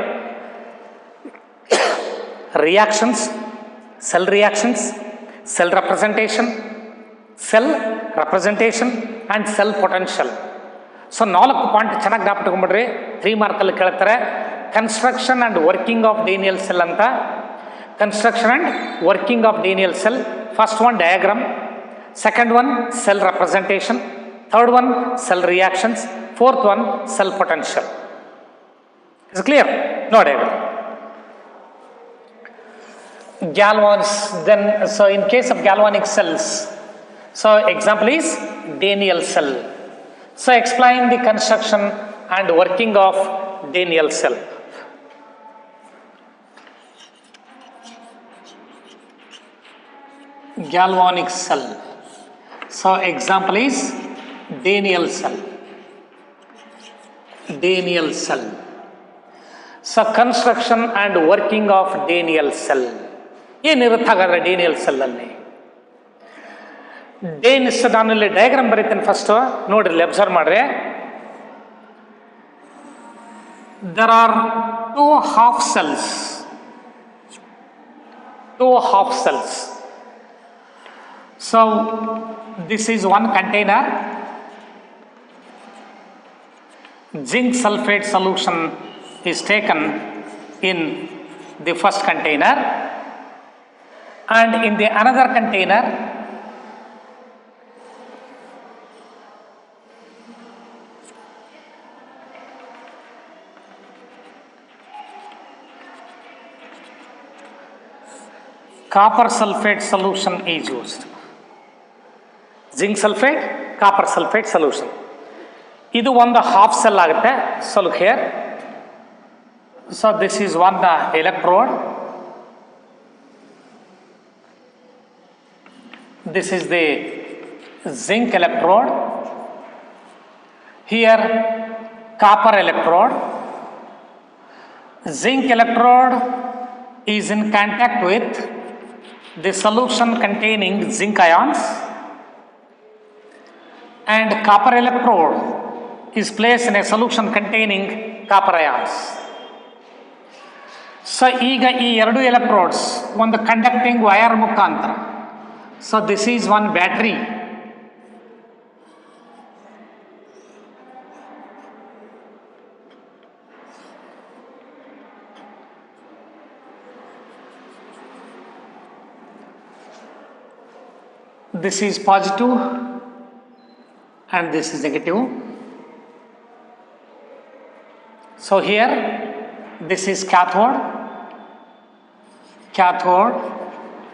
reactions, cell representation and cell potential. So 4 point ಚೆನ್ನಾಗಿ ಜ್ಞಾಪಕಟ್ಕೊಂಡ್ಬಿಡ್ರಿ, 3 ಮಾರ್ಕಲ್ಲಿ ಕೇಳ್ತಾರೆ. Construction and working of Daniell cell ಅಂತ. Construction and working of Daniell cell. First one diagram, second one cell representation, third one cell reactions, fourth one cell potential. Is it clear? No diagram. Then so in case of galvanic cells, so example is Daniel cell. So explain the construction and working of Daniell cell. Galvanic cell. So example is Daniell cell. Daniell cell. So construction and working of Daniell cell. ಏನಿರುತ್ತೆ ಹಾಗಾದ್ರೆ Daniel cell ಅಲ್ಲಿ ನಾನು ಇಲ್ಲಿ diagram ಬರೀತೀನಿ first ನೋಡ್ರಿ observe ಮಾಡ್ರಿ there are two half cells so this is one container zinc sulfate solution is taken in the first container and in the another container copper sulfate solution is used. Zinc sulfate, copper sulfate solution. ಇದು ಒಂದು half cell ಆಗುತ್ತೆ. So look here. So this is one electrode. This is the zinc electrode. Here copper electrode. Zinc electrode is in contact with the solution containing zinc ions and copper electrode is placed in a solution containing copper ions. So ಈಗ ಈ ಎರಡು electrodes ಒಂದು conducting wire ಮುಖಾಂತರ so this is one battery this is positive and this is negative. So here this is cathode,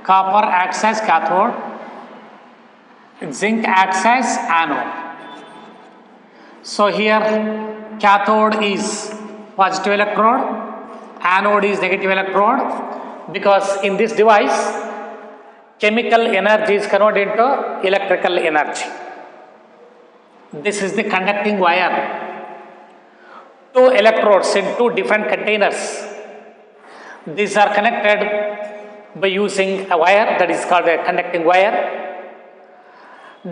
copper acts as cathode, zinc acts as anode. So here cathode is positive electrode, anode is negative electrode because in this device chemical energy is converted into electrical energy. This is the conducting wire. Two electrodes in two different containers. These are connected by using a wire that is called a conducting wire.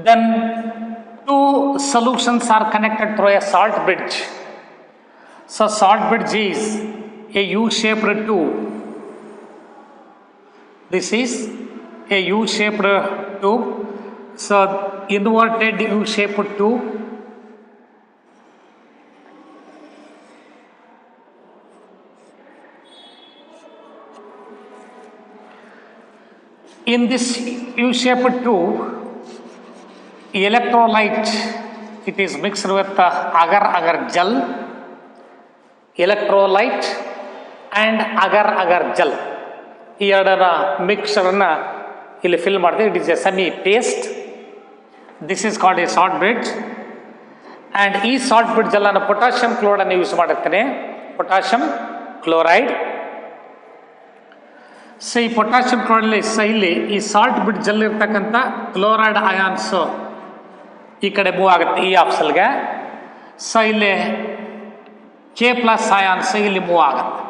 Then two solutions are connected through a salt bridge. So salt bridge is a U-shaped tube. This is a U-shaped tube. So inverted U-shaped tube. In this U-shaped tube, electrolyte, it is mixed with agar-agar gel, electrolyte and agar-agar gel. ಈ ಎರಡರ ಮಿಕ್ಸ್ಚರನ್ನು ಇಲ್ಲಿ fill ಮಾಡ್ತೀವಿ. It is A semi paste. This is called A salt bridge and ಈ salt ಬ್ರಿಡ್ಜಲ್ಲಿ ನಾನು potassium ಕ್ಲೋರೈಡನ್ನು use ಮಾಡಿರ್ತೀನಿ. Potassium chloride. So ಈ potassium ಕ್ಲೋರೈಡಲ್ಲಿ ಇಲ್ಲಿ ಈ ಸಾಲ್ಟ್ ಬ್ರಿಡ್ಜಲ್ಲಿ ಇರ್ತಕ್ಕಂಥ ಕ್ಲೋರೈಡ್ ಅಯಾನ್ಸು ಈ ಕಡೆ ಮೂವ್ ಆಗುತ್ತೆ ಈ ಆಪ್ಸಲ್ಗೆ. ಸೊ ಇಲ್ಲಿ ಕೆ ಪ್ಲಸ್ ಅಯಾನ್ಸ್ ಇಲ್ಲಿ ಮೂವ್ ಆಗುತ್ತೆ.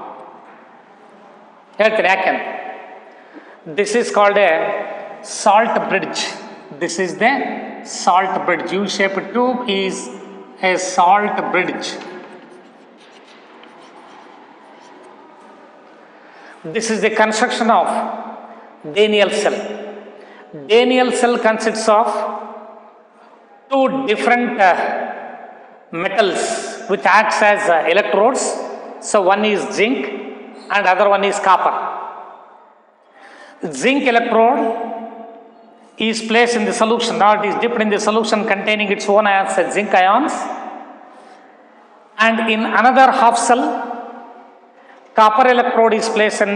ಹೇಳ್ತೀನಿ ಯಾಕೆಂತ. This is called a salt bridge. This is the salt bridge. U-shaped tube is a salt bridge. This is the construction of Daniell cell. Daniell cell consists of two different metals which acts as electrodes. So one is zinc and other one is copper. Zinc electrode is placed in the solution. Now it is dipped in the solution containing its own ions as zinc ions. And in another half cell, copper electrode is placed in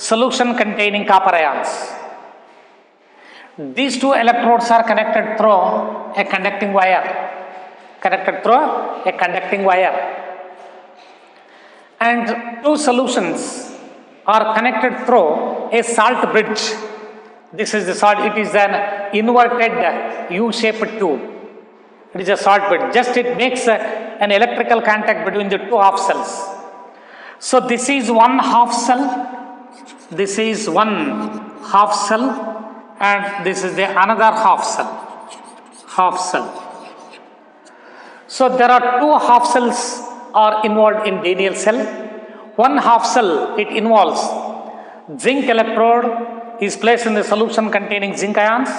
solution containing copper ions. These two electrodes are connected through a conducting wire. connected through a conducting wire. And two solutions are connected through a salt bridge. This is the salt, it is an inverted U-shaped tube. It is a salt bridge, just it makes an electrical contact between the two half cells. So this is one half cell, this is one half cell, and this is the another half cell. So there are two half cells are involved in Daniell cell. One half cell, it involves zinc electrode is placed in the solution containing zinc ions,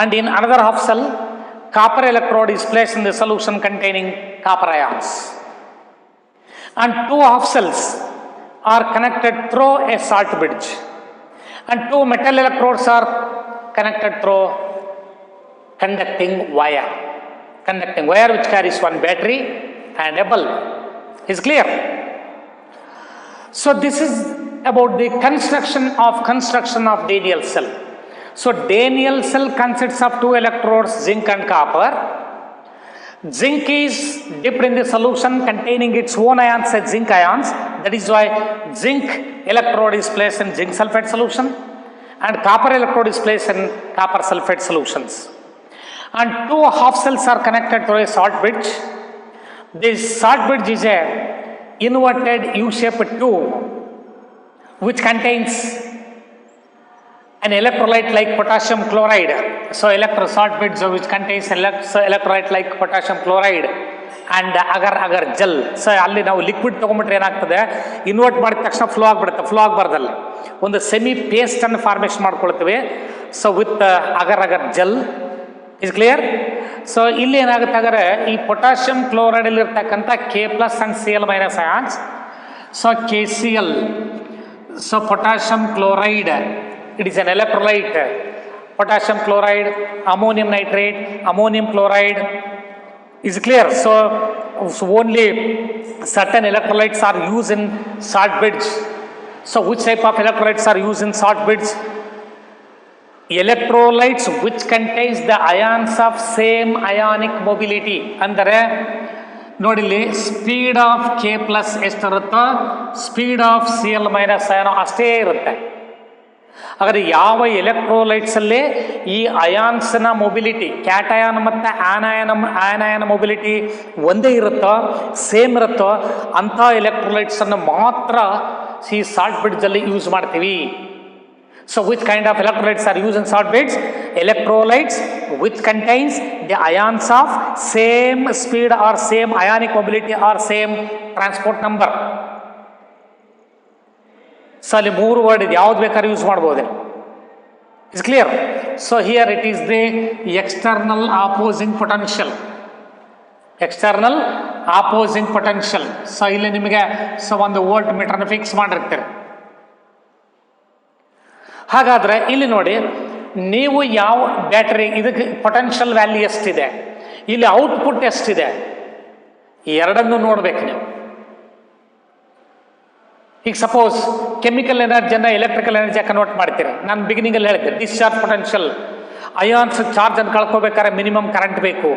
and in another half cell, copper electrode is placed in the solution containing copper ions. And two half cells are connected through a salt bridge, and two metal electrodes are connected through conducting wire which carries one battery and a bulb. Is clear? So this is about the construction of Daniell cell. So Daniell cell consists of two electrodes, zinc and copper. Zinc is dipped in the solution containing its own ions as zinc ions. That is why zinc electrode is placed in zinc sulfate solution and copper electrode is placed in copper sulfate solutions. And two half cells are connected through a salt bridge. This salt bridge is a inverted U-shaped tube which contains an electrolyte like potassium chloride. So salt bridge which contains electrolyte like potassium chloride and agar gel. So alli ನಾವು liquid ತಗೊಂಡ್ಬಿಟ್ರೆ ಏನಾಗ್ತದೆ, invert ಮಾಡಿದ ತಕ್ಷಣ flow ಆಗಬಾರ್ದಲ್ಲ, ಒಂದು semi paste ಅನ್ನು formation ಮಾಡ್ಕೊಳ್ತೀವಿ. So with agar gel. Is clear? So ಇಲ್ಲಿ ಏನಾಗುತ್ತೆ ಹಾಗಾದ್ರೆ ಈ ಪೊಟ್ಯಾಷಿಯಂ ಕ್ಲೋರೈಡ್ ಇರ್ತಕ್ಕಂಥ K+ and Cl- ions, so KCl, so potassium chloride, it is an electrolyte, potassium chloride, ammonium nitrate, ammonium chloride. Is clear? So only certain electrolytes are used in salt bridge. So which type of electrolytes are used in salt bridge? Electrolytes which contains the ions of same ionic mobility. ಅಂದರೆ ನೋಡಿಲ್ಲಿ speed of K+ ಎಷ್ಟಿರುತ್ತೋ speed of Cl- ion ಅಷ್ಟೇ ಇರುತ್ತೆ. ಹಾಗಾದರೆ ಯಾವ ಎಲೆಕ್ಟ್ರೋಲೈಟ್ಸಲ್ಲೇ ಈ ಅಯಾನ್ಸ್ನ mobility, cation ಮತ್ತು ಆನಯಾನ mobility ಒಂದೇ ಇರುತ್ತೋ, ಸೇಮ್ ಇರುತ್ತೋ, ಅಂಥ ಎಲೆಕ್ಟ್ರೋಲೈಟ್ಸನ್ನು ಮಾತ್ರ ಈ ಸಾಲ್ಟ್ ಬ್ರಿಡ್ಜಲ್ಲಿ ಯೂಸ್ ಮಾಡ್ತೀವಿ. So which kind of electrolytes are used in salt beds? Electrolytes which contains the ions of same speed or same ionic mobility or same transport number. So ಅಲ್ಲಿ ಮೂರು word ಇದೆ, ಯಾವ್ದು ಬೇಕಾದ್ರೂ ಯೂಸ್ ಮಾಡ್ಬೋದು. Is clear? So here it is the external opposing potential. So ಇಲ್ಲಿ ನಿಮಗೆ ಒಂದು volt ಮೀಟರ್ನ fix ಮಾಡಿರ್ತೀರಿ. ಹಾಗಾದರೆ ಇಲ್ಲಿ ನೋಡಿ, ನೀವು ಯಾವ ಬ್ಯಾಟರಿ ಇದಕ್ಕೆ ಪೊಟೆನ್ಷಿಯಲ್ ವ್ಯಾಲ್ಯೂ ಎಷ್ಟಿದೆ, ಇಲ್ಲಿ ಔಟ್ಪುಟ್ ಎಷ್ಟಿದೆ, ಎರಡನ್ನೂ ನೋಡ್ಬೇಕು ನೀವು. ಈಗ ಸಪೋಸ್ ಕೆಮಿಕಲ್ ಎನರ್ಜಿಯನ್ನು ಎಲೆಕ್ಟ್ರಿಕಲ್ ಎನರ್ಜಿ ಕನ್ವರ್ಟ್ ಮಾಡ್ತೀರಿ. ನಾನು ಬಿಗಿನಿಂಗಲ್ಲಿ ಹೇಳಿದ್ದೆ ಡಿಸ್ಚಾರ್ಜ್ ಪೊಟೆನ್ಷಿಯಲ್, ಅಯಾನ್ಸ್ ಚಾರ್ಜನ್ನು ಕಳ್ಕೋಬೇಕಾದ್ರೆ ಮಿನಿಮಮ್ ಕರೆಂಟ್ ಬೇಕು.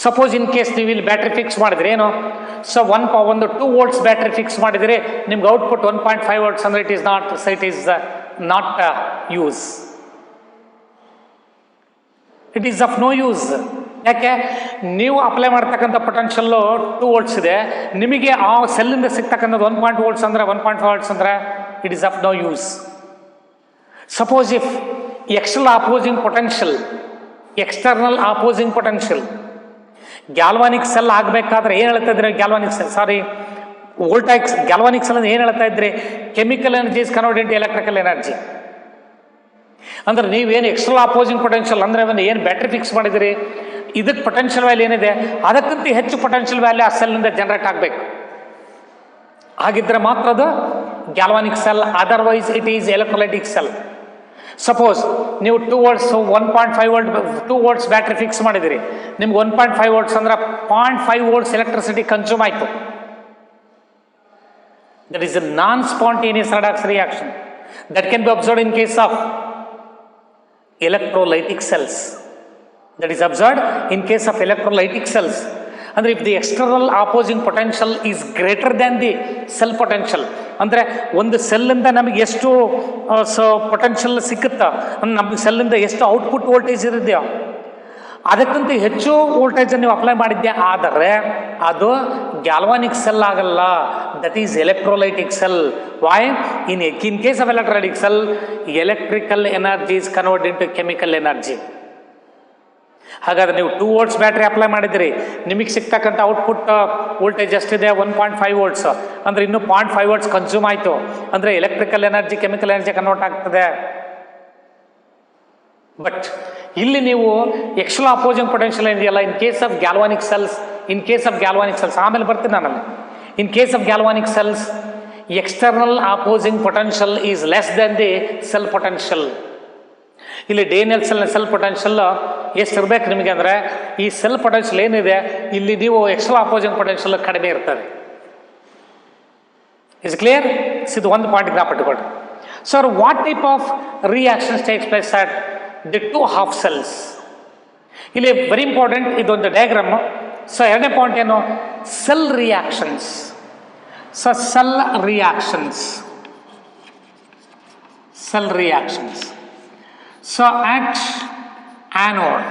ಸಪೋಸ್ ಇನ್ ಕೇಸ್ ನೀವು ಇಲ್ಲಿ ಬ್ಯಾಟ್ರಿ ಫಿಕ್ಸ್ ಮಾಡಿದ್ರೆ ಏನು, ಸೊ ಒಂದು 2 volts ಬ್ಯಾಟ್ರಿ ಫಿಕ್ಸ್ ಮಾಡಿದರೆ ನಿಮ್ಗೆ ಔಟ್ಪುಟ್ 1.5 volts ಅಂದರೆ it is not use. It is of no use. ಯಾಕೆ? ನೀವು ಅಪ್ಲೈ ಮಾಡ್ತಕ್ಕಂಥ ಪೊಟೆನ್ಷಿಯಲ್ಲು 2 volts ಇದೆ, ನಿಮಗೆ ಆ ಸೆಲ್ಲಿಂದ ಸಿಗ್ತಕ್ಕಂಥದ್ದು 1.2 volts ಅಂದರೆ 1.5 volts ಅಂದರೆ it is of no use. Suppose if external opposing potential galvanic cell ಆಗಬೇಕಾದ್ರೆ ಏನು ಹೇಳ್ತಾ ಇದ್ರೆ, ಗ್ಯಾಲ್ವಾನಿಕ್ ಸೆಲ್ ಏನು ಹೇಳ್ತಾ ಇದ್ರಿ, chemical energy is converted into electrical energy. ಅಂದ್ರೆ ನೀವೇನು ಎಕ್ಸ್ಟರ್ನಲ್ ಆಪೋಸಿಂಗ್ ಪೊಟೆನ್ಷಿಯಲ್ ಅಂದರೆ ಏನು ಬ್ಯಾಟ್ರಿ ಫಿಕ್ಸ್ ಮಾಡಿದಿರಿ, ಇದಕ್ಕೆ ಪೊಟೆನ್ಷಿಯಲ್ ವ್ಯಾಲ್ಯೂ ಏನಿದೆ ಅದಕ್ಕಿಂತ ಹೆಚ್ಚು ಪೊಟೆನ್ಷಿಯಲ್ ವ್ಯಾಲ್ಯೂ ಆ ಸೆಲ್ನಿಂದ ಜನರೇಟ್ ಆಗಬೇಕು. ಹಾಗಿದ್ರೆ ಮಾತ್ರ ಅದು galvanic cell, otherwise it is electrolytic cell. Suppose ನೀವು 2 volts 1.5 volt 2 volts battery fix ಮಾಡಿದಿರಿ, ನಿಮ್ಗೆ 1.5 volts ಅಂದ್ರೆ 0.5 volts ಎಲೆಕ್ಟ್ರಿಸಿಟಿ ಕನ್ಸ್ಯೂಮ್ ಆಯಿತು. That is a non spontaneous redox reaction that can be observed in case of electrolytic cells. that is observed in case of electrolytic cells. ಅಂದರೆ if the external opposing potential is greater than the cell potential, ಅಂದರೆ ಒಂದು ಸೆಲ್ಲಿಂದ ನಮಗೆ ಎಷ್ಟು potential ಸಿಕ್ಕುತ್ತಾ, ನಮ್ಮ ಸೆಲ್ಲಿಂದ ಎಷ್ಟು output voltage ಇರುತ್ತೆಯೋ ಅದಕ್ಕಿಂತ ಹೆಚ್ಚು ವೋಲ್ಟೇಜನ್ನು ನೀವು ಅಪ್ಲೈ ಮಾಡಿದ್ದೆ ಆದರೆ ಅದು ಗ್ಯಾಲ್ವಾನಿಕ್ ಸೆಲ್ ಆಗಲ್ಲ, that is electrolytic cell. Why? In case of electrolytic cell, electrical energy is convert into chemical energy. ಹಾಗಾದ್ರೆ ನೀವು 2 volts ಬ್ಯಾಟ್ರಿ ಅಪ್ಲೈ ಮಾಡಿದಿರಿ, ನಿಮಗೆ ಸಿಗ್ತಕ್ಕಂಥ ಔಟ್ಪುಟ್ ವೋಲ್ಟೇಜ್ ಎಷ್ಟಿದೆ? 1.5 volts. ಅಂದರೆ ಇನ್ನೂ 0.5 volts ಕನ್ಸ್ಯೂಮ್ ಆಯಿತು ಅಂದರೆ electrical energy chemical energy convert ಆಗ್ತದೆ. ಬಟ್ ಇಲ್ಲಿ ನೀವು ಎಕ್ಸ್ಟರ್ನಲ್ ಅಪೋಸಿಂಗ್ ಪೊಟೆನ್ಷಿಯಲ್ ಏನಿದೆಯಲ್ಲ, in case of galvanic cells ಆಮೇಲೆ ಬರ್ತೀನಿ ನಾನಲ್ಲಿ. In case of galvanic cells, external opposing potential is less than the cell potential. ಇಲ್ಲಿ ಡೇನಿಯಲ್ ಸೆಲ್ನ ಸೆಲ್ ಪೊಟೆನ್ಷಿಯಲ್ ಎಷ್ಟು ಇರಬೇಕು ನಿಮಗೆ ಅಂದರೆ, ಈ ಸೆಲ್ ಪೊಟೆನ್ಷಿಯಲ್ ಏನಿದೆ ಇಲ್ಲಿ ನೀವು ಎಕ್ಸ್ಟರ್ನಲ್ ಅಪೋಸಿಂಗ್ ಪೊಟೆನ್ಷಿಯಲ್ ಕಡಿಮೆ ಇರ್ತದೆ. Is clear? ಇದು ಒಂದು ಪಾಯಿಂಟ್ ಜ್ಞಾಪಟ್ಟುಕೊಡ್ರಿ. Sir, what type of reactions takes place at the 2 half cells? ಇಲ್ಲಿ ವೆರಿ ಇಂಪಾರ್ಟೆಂಟ್ ಇದೊಂದು ಡಯಾಗ್ರಾಮ್. ಸೊ ಎರಡನೇ ಪಾಯಿಂಟ್ ಏನು? Cell reactions. So cell reactions. So at anode,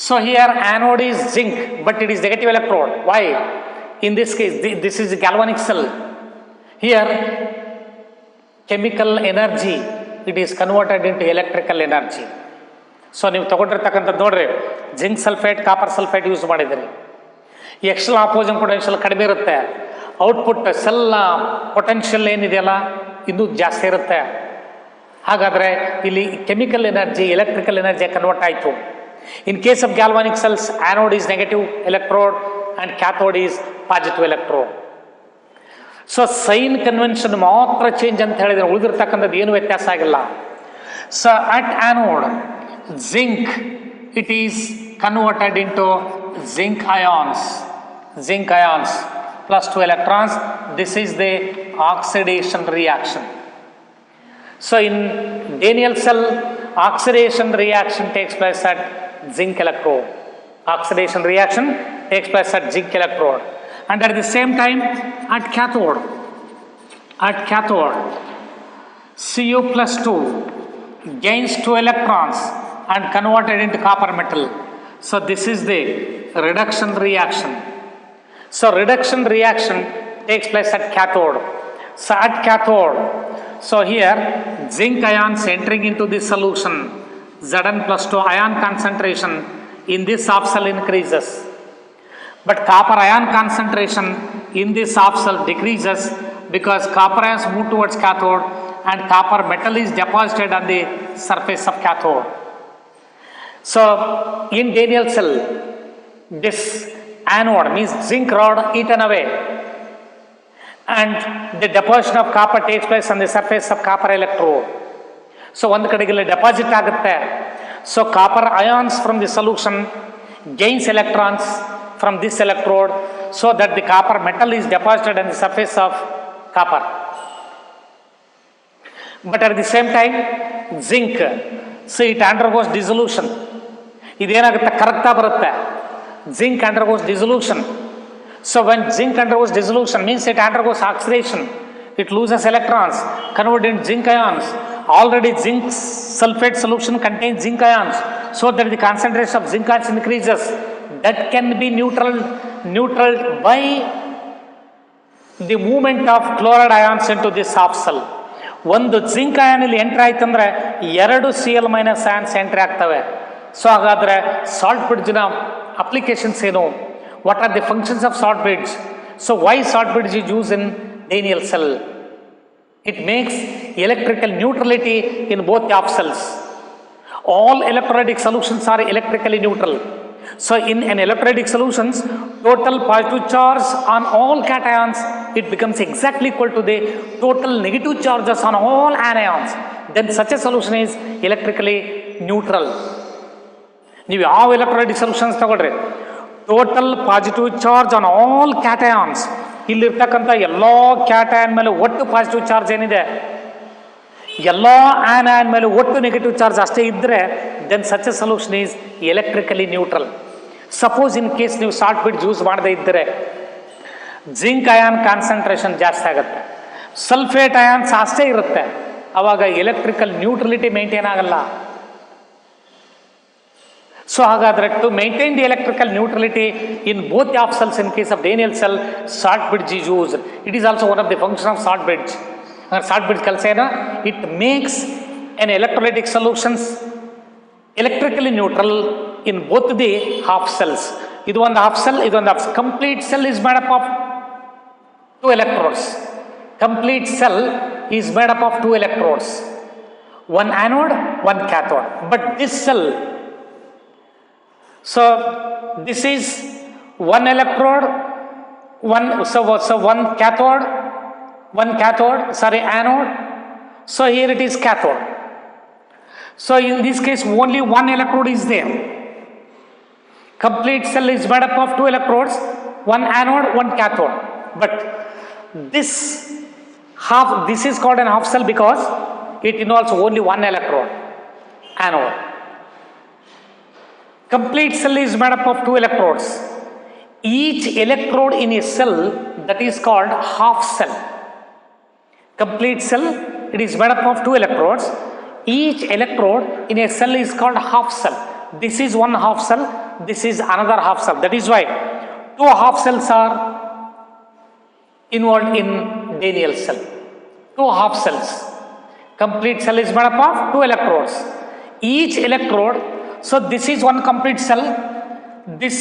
so here anode is zinc, but it is negative electrode. Why? In this case, this is galvanic cell. Here, chemical energy, it is converted into electrical energy. So ನೀವು ತಗೊಂಡಿರ್ತಕ್ಕಂಥದ್ದು ನೋಡ್ರಿ, zinc sulphate, copper sulphate use ಮಾಡಿದಿರಿ. ಈ external opposing potential ಕಡಿಮೆ ಇರುತ್ತೆ, output ಸೆಲ್ನ potential ಏನಿದೆಯಲ್ಲ ಇನ್ನೂ ಜಾಸ್ತಿ ಇರುತ್ತೆ. ಹಾಗಾದರೆ ಇಲ್ಲಿ chemical energy electrical energy convert ಆಯಿತು. In case of galvanic cells, anode is negative electrode and cathode is positive electrode. So sign convention ಮಾತ್ರ ಚೇಂಜ್ ಅಂತ ಹೇಳಿದ್ರೆ ಉಳಿದಿರ್ತಕ್ಕಂಥದ್ದು ಏನು ವ್ಯತ್ಯಾಸ ಆಗಿಲ್ಲ. So at anode zinc, it is converted into zinc ions plus 2 electrons. This is the oxidation reaction. So in Daniell cell, oxidation reaction takes place at zinc electrode. And at the same time, at cathode, Cu plus 2 gains 2 electrons and converted into copper metal. So this is the reduction reaction. So reduction reaction takes place at cathode. So at cathode, so here zinc ions entering into this solution, Zn plus 2 ion concentration in this half cell increases, but copper ion concentration in this half cell decreases because copper ions move towards cathode and copper metal is deposited on the surface of cathode. So in Daniell cell, this anode means zinc rod eaten away and the deposition of copper takes place on the surface of copper electrode. So ಒಂದು ಕಡೆಗೆ deposit ಆಗುತ್ತೆ. So copper ions from the solution gains electrons from this electrode so that the copper metal is deposited on the surface of copper. But at the same time, zinc, so it undergoes dissolution. ಇದೇನಾಗುತ್ತೆ, ಕರಗ್ತಾ ಬರುತ್ತೆ. Zinc undergoes dissolution. So when zinc undergoes dissolution means it undergoes oxidation. It loses electrons, converted into zinc ions. Already zinc sulfate solution contains zinc ions, so that the concentration of zinc ions increases. That can be neutralized by the movement of chloride ions into this half cell. ಒಂದು zinc ion ಇಲ್ಲಿ entry ಆಯ್ತಂದ್ರೆ 2 Cl- ions entry ಆಗ್ತವೆ. So ಹಾಗಾದರೆ salt ಬ್ರಿಡ್ಜ್ನ applications ಏನು? What are the functions of salt bridge? So why salt bridge is used in Daniell cell? It makes electrical neutrality in both half cells. All electrolytic solutions are electrically neutral. So in an electrolytic solutions, total positive charge on all cations, it becomes exactly equal to the total negative charges on all anions. Then such a solution is electrically neutral. ನೀವು ಯಾವ electrolytic solutions ತಗೊಳ್ರಿ, total positive charge on all cations, ಇಲ್ಲಿರ್ತಕ್ಕಂಥ ಎಲ್ಲ cation ಮೇಲೆ ಒಟ್ಟು positive charge ಏನಿದೆ, ಎಲ್ಲ anion ಮೇಲೆ ಒಟ್ಟು ನೆಗೆಟಿವ್ ಚಾರ್ಜ್ ಅಷ್ಟೇ ಇದ್ದರೆ then such a solution is electrically neutral. Suppose in case ನೀವು ಸಾಲ್ಟ್ ಬ್ರಿಡ್ಜ್ ಯೂಸ್ ಮಾಡದೇ ಇದ್ದರೆ ಜಿಂಕ್ ಅಯಾನ್ ಕಾನ್ಸಂಟ್ರೇಷನ್ ಜಾಸ್ತಿ ಆಗುತ್ತೆ, ಸಲ್ಫೇಟ್ ಅಯಾನ್ಸ್ ಅಷ್ಟೇ ಇರುತ್ತೆ, ಆವಾಗ ಎಲೆಕ್ಟ್ರಿಕಲ್ ನ್ಯೂಟ್ರಲಿಟಿ ಮೇಂಟೈನ್ ಆಗಲ್ಲ. ಸೊ ಹಾಗಾದರೆ to maintain the electrical neutrality in both the half cells in case of Daniell cell salt bridge is use. It is also one of the function of salt bridge. Salt bridge ಕೆಲಸ ಏನು? It makes an electrolytic solutions electrically neutral in both the half cells. Idu one half cell, idu one half cell. Complete cell is made up of two electrodes. Complete cell is made up of two electrodes, one anode, one cathode. But this cell, so this is one electrode, one cathode, sorry, anode. So here it is cathode. So in this case only one electrode is there. Complete cell is made up of two electrodes, one anode, one cathode. But this is called an half cell because it involves only one electrode, anode. Complete cell is made up of two electrodes. Each electrode in a cell, that is called half cell. Complete cell, it is made up of two electrodes. Each electrode in a cell is called half cell. This is one half cell, this is another half cell. That is why two half cells are involved in Daniell cell. Two half cells. Complete cell is made up of two electrodes. Each electrode, so this is one complete cell. This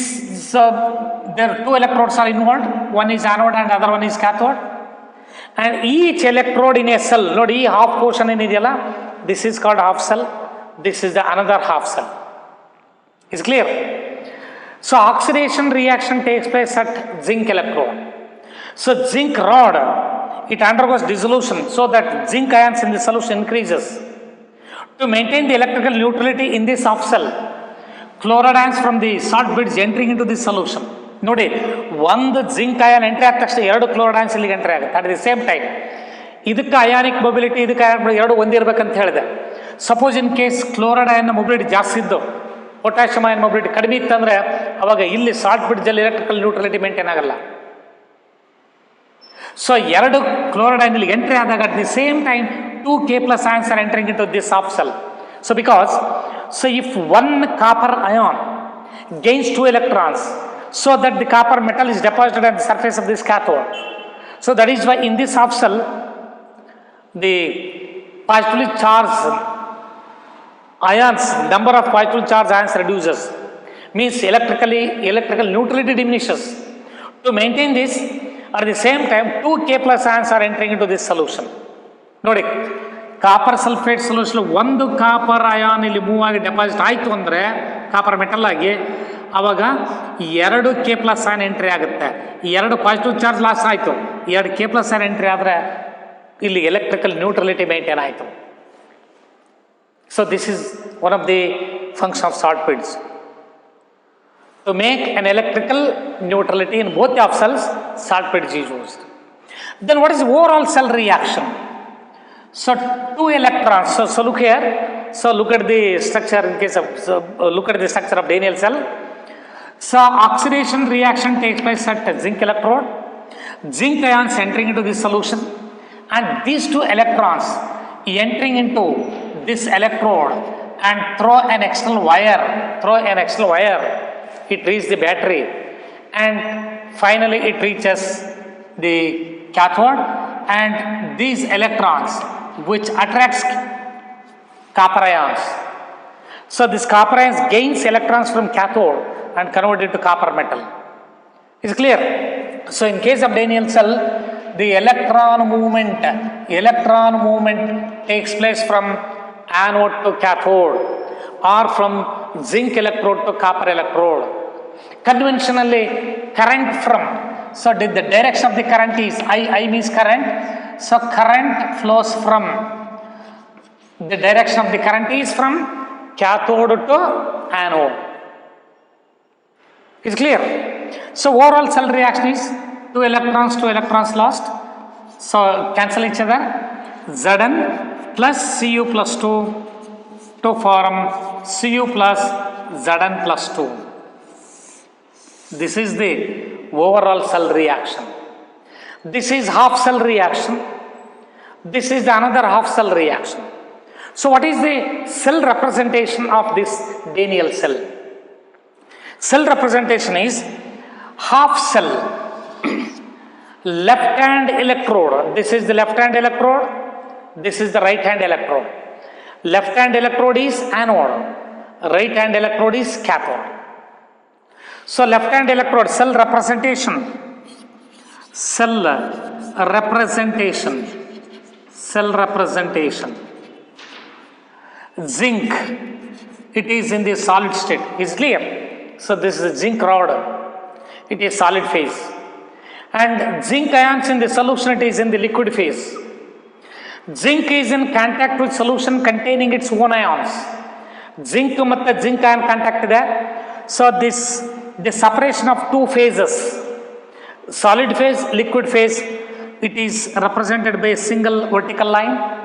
there two electrodes are involved. One is anode and other one is cathode. And each electrode in a cell, nodi half portion inidiyalla, this is called half cell, this is the another half cell. Is clear? So oxidation reaction takes place at zinc electrode. So zinc rod, it undergoes dissolution so that zinc ions in the solution increases. To maintain the electrical neutrality in this half cell, chloride ions from the salt bridge entering into this solution. ನೋಡಿ, ಒಂದು zinc ion entry ಆದ ತಕ್ಷಣ ಎರಡು chloride ions ಇಲ್ಲಿಗೆ entry ಆಗುತ್ತೆ at the same time. ಇದಕ್ಕೆ ionic mobility, ಇದಕ್ಕೆ ionic ಎರಡು ಒಂದಿರಬೇಕಂತ ಹೇಳಿದೆ. ಸಪೋಸ್ ಇನ್ ಕೇಸ್ ಕ್ಲೋರೈಡ್ ಅಯಾನ್ನ ಮೊಬಿಲಿಟಿ ಜಾಸ್ತಿ ಇದ್ದು ಪೊಟ್ಯಾಷಿಯಮ್ ಅಯಾನ್ ಮೊಬಿಲಿಟಿ ಕಡಿಮೆ ಇತ್ತಂದರೆ ಅವಾಗ ಇಲ್ಲಿ ಸಾಲ್ಟ್ ಬ್ರಿಡ್ಜಲ್ಲಿ ಎಲೆಕ್ಟ್ರಿಕಲ್ ನ್ಯೂಟ್ರಲಿಟಿ ಮೇಂಟೈನ್ ಆಗಲ್ಲ. ಸೊ ಎರಡು ಕ್ಲೋರೈಡ್ ಅಯಾನ್ ಇಲ್ಲಿಗೆ ಎಂಟ್ರಿ ಆದಾಗ at the same time 2K+ ions are entering into this half cell. So if one copper ion gains 2 electrons, so that the copper metal is deposited at the surface of this cathode. So that is why in this half cell, the positively charged ions, number of positively charged ions reduces. Means electrical neutrality diminishes. To maintain this, at the same time, 2K+ ions are entering into this solution. ನೋಡಿ, copper sulphate solution ಒಂದು copper ion ಇಲ್ಲಿ move ಆಗಿ deposit ಆಯಿತು ಅಂದರೆ copper metal ಆಗಿ, ಆವಾಗ 2K+ ion entry ಆಗುತ್ತೆ. ಎರಡು ಪಾಸಿಟಿವ್ ಚಾರ್ಜ್ ಲಾಸ್ ಆಯಿತು, 2K+ ಅಯಾನ್ ಎಂಟ್ರಿ ಆದರೆ ಇಲ್ಲಿ ಎಲೆಕ್ಟ್ರಿಕಲ್ ನ್ಯೂಟ್ರಲಿಟಿ ಮೇಂಟೈನ್ ಆಯಿತು. So this is one of the function of salt bridge. To make an electrical neutrality in both the half cells, salt bridge is used. Then what is the overall cell reaction? So 2 electrons. So look here. So look at the structure in case of look at the structure of Daniell cell. So oxidation reaction takes place at zinc electrode. Zinc ions entering into this solution, and these 2 electrons entering into this electrode and throw an external wire. It reaches the battery, and finally it reaches the cathode, and these electrons which attracts copper ions. So this copper ions gains electrons from cathode and convert it to copper metal. Is clear? So in case of Daniell cell, the electron movement takes place from anode to cathode, or from zinc electrode to copper electrode. Conventionally, current from, so the direction of the current is I means current. So current flows from, the direction of the current is from cathode to anode. Is clear? So overall cell reaction is 2 electrons lost. So cancel each other. Zn plus Cu plus 2 to form Cu plus Zn plus 2. This is the overall cell reaction. This is half cell reaction. This is another half cell reaction. So what is the cell representation of this Daniell cell? Cell representation is half cell, left hand electrode. This is the left hand electrode. This is the right hand electrode. Left hand electrode is anode. Right hand electrode is cathode. So left hand electrode cell representation. Cell representation. Cell representation. Zinc, it is in the solid state, is clear. So this is a zinc rod, it is solid phase. And zinc ions in the solution, it is in the liquid phase. Zinc is in contact with solution containing its own ions. Zinc matte zinc ion contact there. So this, the separation of two phases, solid phase, liquid phase, it is represented by a single vertical line.